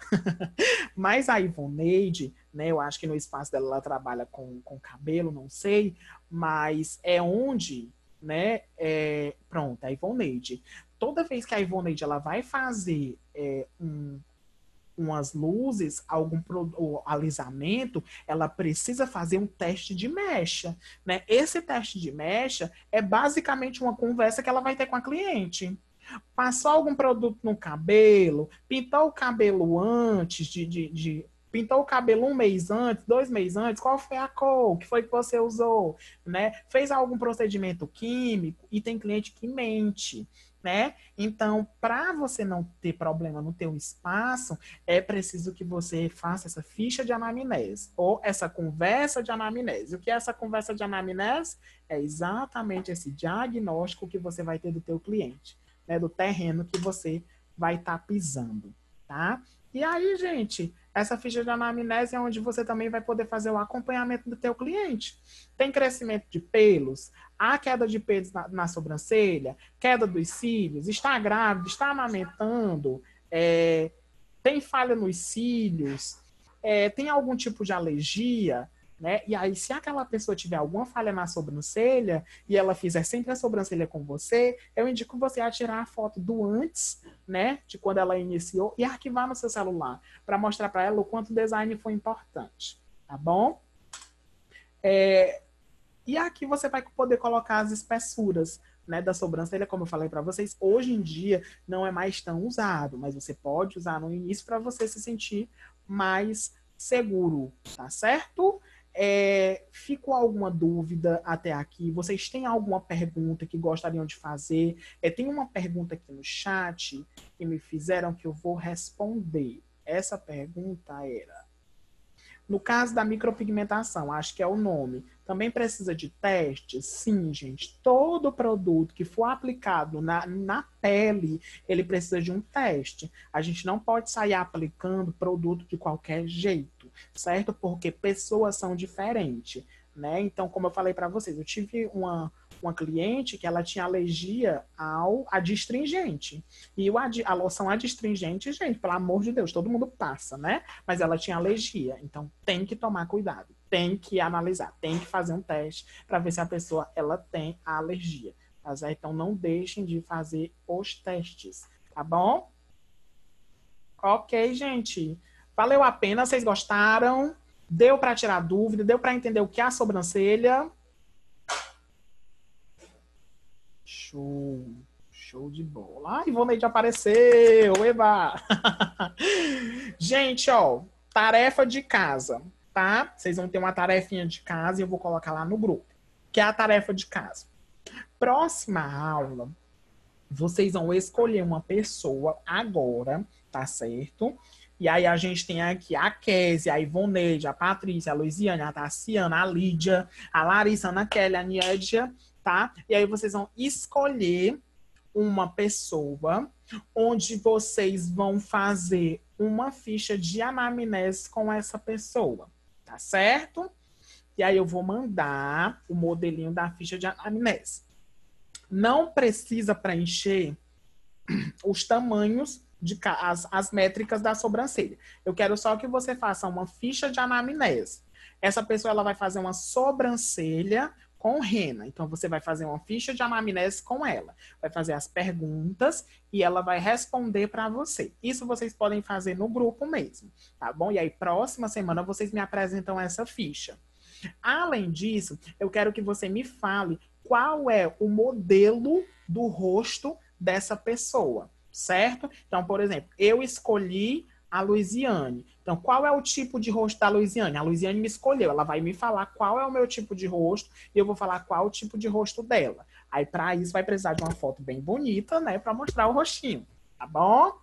Mas a Ivoneide, né? Eu acho que no espaço dela ela trabalha com cabelo, não sei, mas é onde, né? Pronto, a Ivoneide. Toda vez que a Ivoneide ela vai fazer umas luzes, ou alisamento, ela precisa fazer um teste de mecha, né? Esse teste de mecha é basicamente uma conversa que ela vai ter com a cliente. Passou algum produto no cabelo, pintou o cabelo antes pintou o cabelo 1 mês antes, 2 meses antes, qual foi a cor, o que foi que você usou, né? Fez algum procedimento químico, e tem cliente que mente, né? Então, para você não ter problema no teu espaço, é preciso que você faça essa ficha de anamnese, ou essa conversa de anamnese. O que é essa conversa de anamnese? É exatamente esse diagnóstico que você vai ter do teu cliente, né? Do terreno que você vai estar pisando, tá? E aí, gente, essa ficha de anamnese é onde você também vai poder fazer o acompanhamento do teu cliente. Tem crescimento de pelos, há queda de pelos na sobrancelha, queda dos cílios, está grávida, está amamentando, tem falha nos cílios, tem algum tipo de alergia, né? E aí, se aquela pessoa tiver alguma falha na sobrancelha e ela fizer sempre a sobrancelha com você, eu indico você a tirar a foto do antes, né? De quando ela iniciou e arquivar no seu celular para mostrar para ela o quanto o design foi importante, tá bom? E aqui você vai poder colocar as espessuras, né, da sobrancelha, como eu falei para vocês. Hoje em dia não é mais tão usado, mas você pode usar no início para você se sentir mais seguro, tá certo? Ficou alguma dúvida até aqui? Vocês têm alguma pergunta que gostariam de fazer? Tem uma pergunta aqui no chat que me fizeram que eu vou responder. Essa pergunta era: no caso da micropigmentação, acho que é o nome, também precisa de teste? Sim, gente. Todo produto que for aplicado na pele, ele precisa de um teste. A gente não pode sair aplicando produto de qualquer jeito, certo? Porque pessoas são diferentes, né? Então, como eu falei para vocês, eu tive uma cliente que ela tinha alergia a adstringente. E a loção adstringente, gente, pelo amor de Deus, todo mundo passa, né? Mas ela tinha alergia. Então, tem que tomar cuidado. Tem que analisar. Tem que fazer um teste para ver se a pessoa ela tem a alergia. Tá certo? Então, não deixem de fazer os testes. Tá bom? Ok, gente. Valeu a pena. Vocês gostaram? Deu para tirar dúvida? Deu para entender o que é a sobrancelha? Show de bola. Ai, Ivoneide apareceu. Eba! Gente, ó, tarefa de casa, tá? Vocês vão ter uma tarefinha de casa e eu vou colocar lá no grupo, que é a tarefa de casa. Próxima aula, vocês vão escolher uma pessoa agora, tá certo? E aí a gente tem aqui a Kézia, a Ivoneide, a Patrícia, a Luiziane, a Tassiana, a Lídia, a Larissa, a Ana Kelly, a Niédia, tá? E aí vocês vão escolher uma pessoa onde vocês vão fazer uma ficha de anamnese com essa pessoa, tá certo? E aí eu vou mandar o modelinho da ficha de anamnese. Não precisa preencher os tamanhos, as métricas da sobrancelha. Eu quero só que você faça uma ficha de anamnese. Essa pessoa ela vai fazer uma sobrancelha com rena. Então, você vai fazer uma ficha de anamnese com ela. Vai fazer as perguntas e ela vai responder para você. Isso vocês podem fazer no grupo mesmo, tá bom? E aí, próxima semana, vocês me apresentam essa ficha. Além disso, eu quero que você me fale qual é o modelo do rosto dessa pessoa, certo? Então, por exemplo, eu escolhi a Luiziane. Então, qual é o tipo de rosto da Luiziane? A Luiziane me escolheu, ela vai me falar qual é o meu tipo de rosto e eu vou falar qual é o tipo de rosto dela. Aí, para isso, vai precisar de uma foto bem bonita, né, para mostrar o rostinho, tá bom?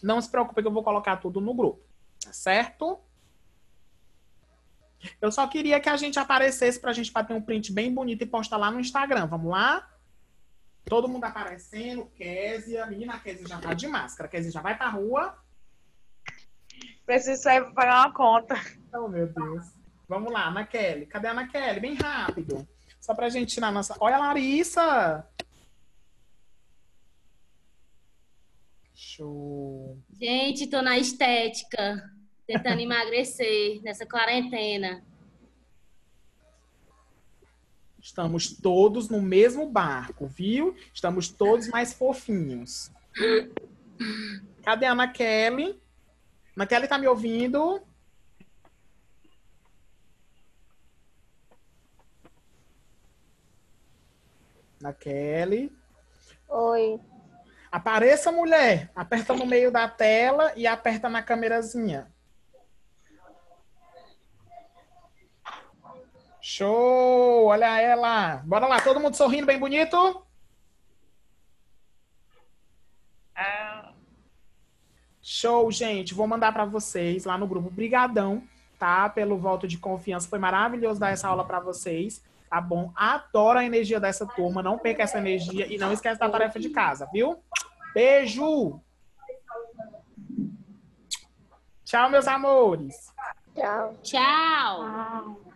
Não se preocupe que eu vou colocar tudo no grupo, tá certo? Eu só queria que a gente aparecesse pra gente bater um print bem bonito e postar lá no Instagram. Vamos lá? Todo mundo aparecendo. Kézia. Menina, a Kézia já tá de máscara. A Kézia já vai pra rua. Preciso sair pra pagar uma conta. Oh, meu Deus. Vamos lá, Ana Kelly. Cadê a Ana Kelly? Bem rápido. Só pra gente tirar a nossa... Olha a Larissa! Show. Gente, tô na estética. tentando emagrecer nessa quarentena. Estamos todos no mesmo barco, viu? Estamos todos mais fofinhos. Cadê a Ana Kelly? Ana Kelly tá me ouvindo? Ana Kelly. Oi. Apareça, mulher. Aperta no meio da tela e aperta na câmerazinha. Show! Olha ela. Bora lá, todo mundo sorrindo bem bonito? Show, gente. Vou mandar para vocês lá no grupo. Brigadão, tá? Pelo voto de confiança. Foi maravilhoso dar essa aula para vocês, tá bom? Adoro a energia dessa turma. Não perca essa energia e não esquece da tarefa de casa, viu? Beijo! Tchau, meus amores! Tchau. Tchau!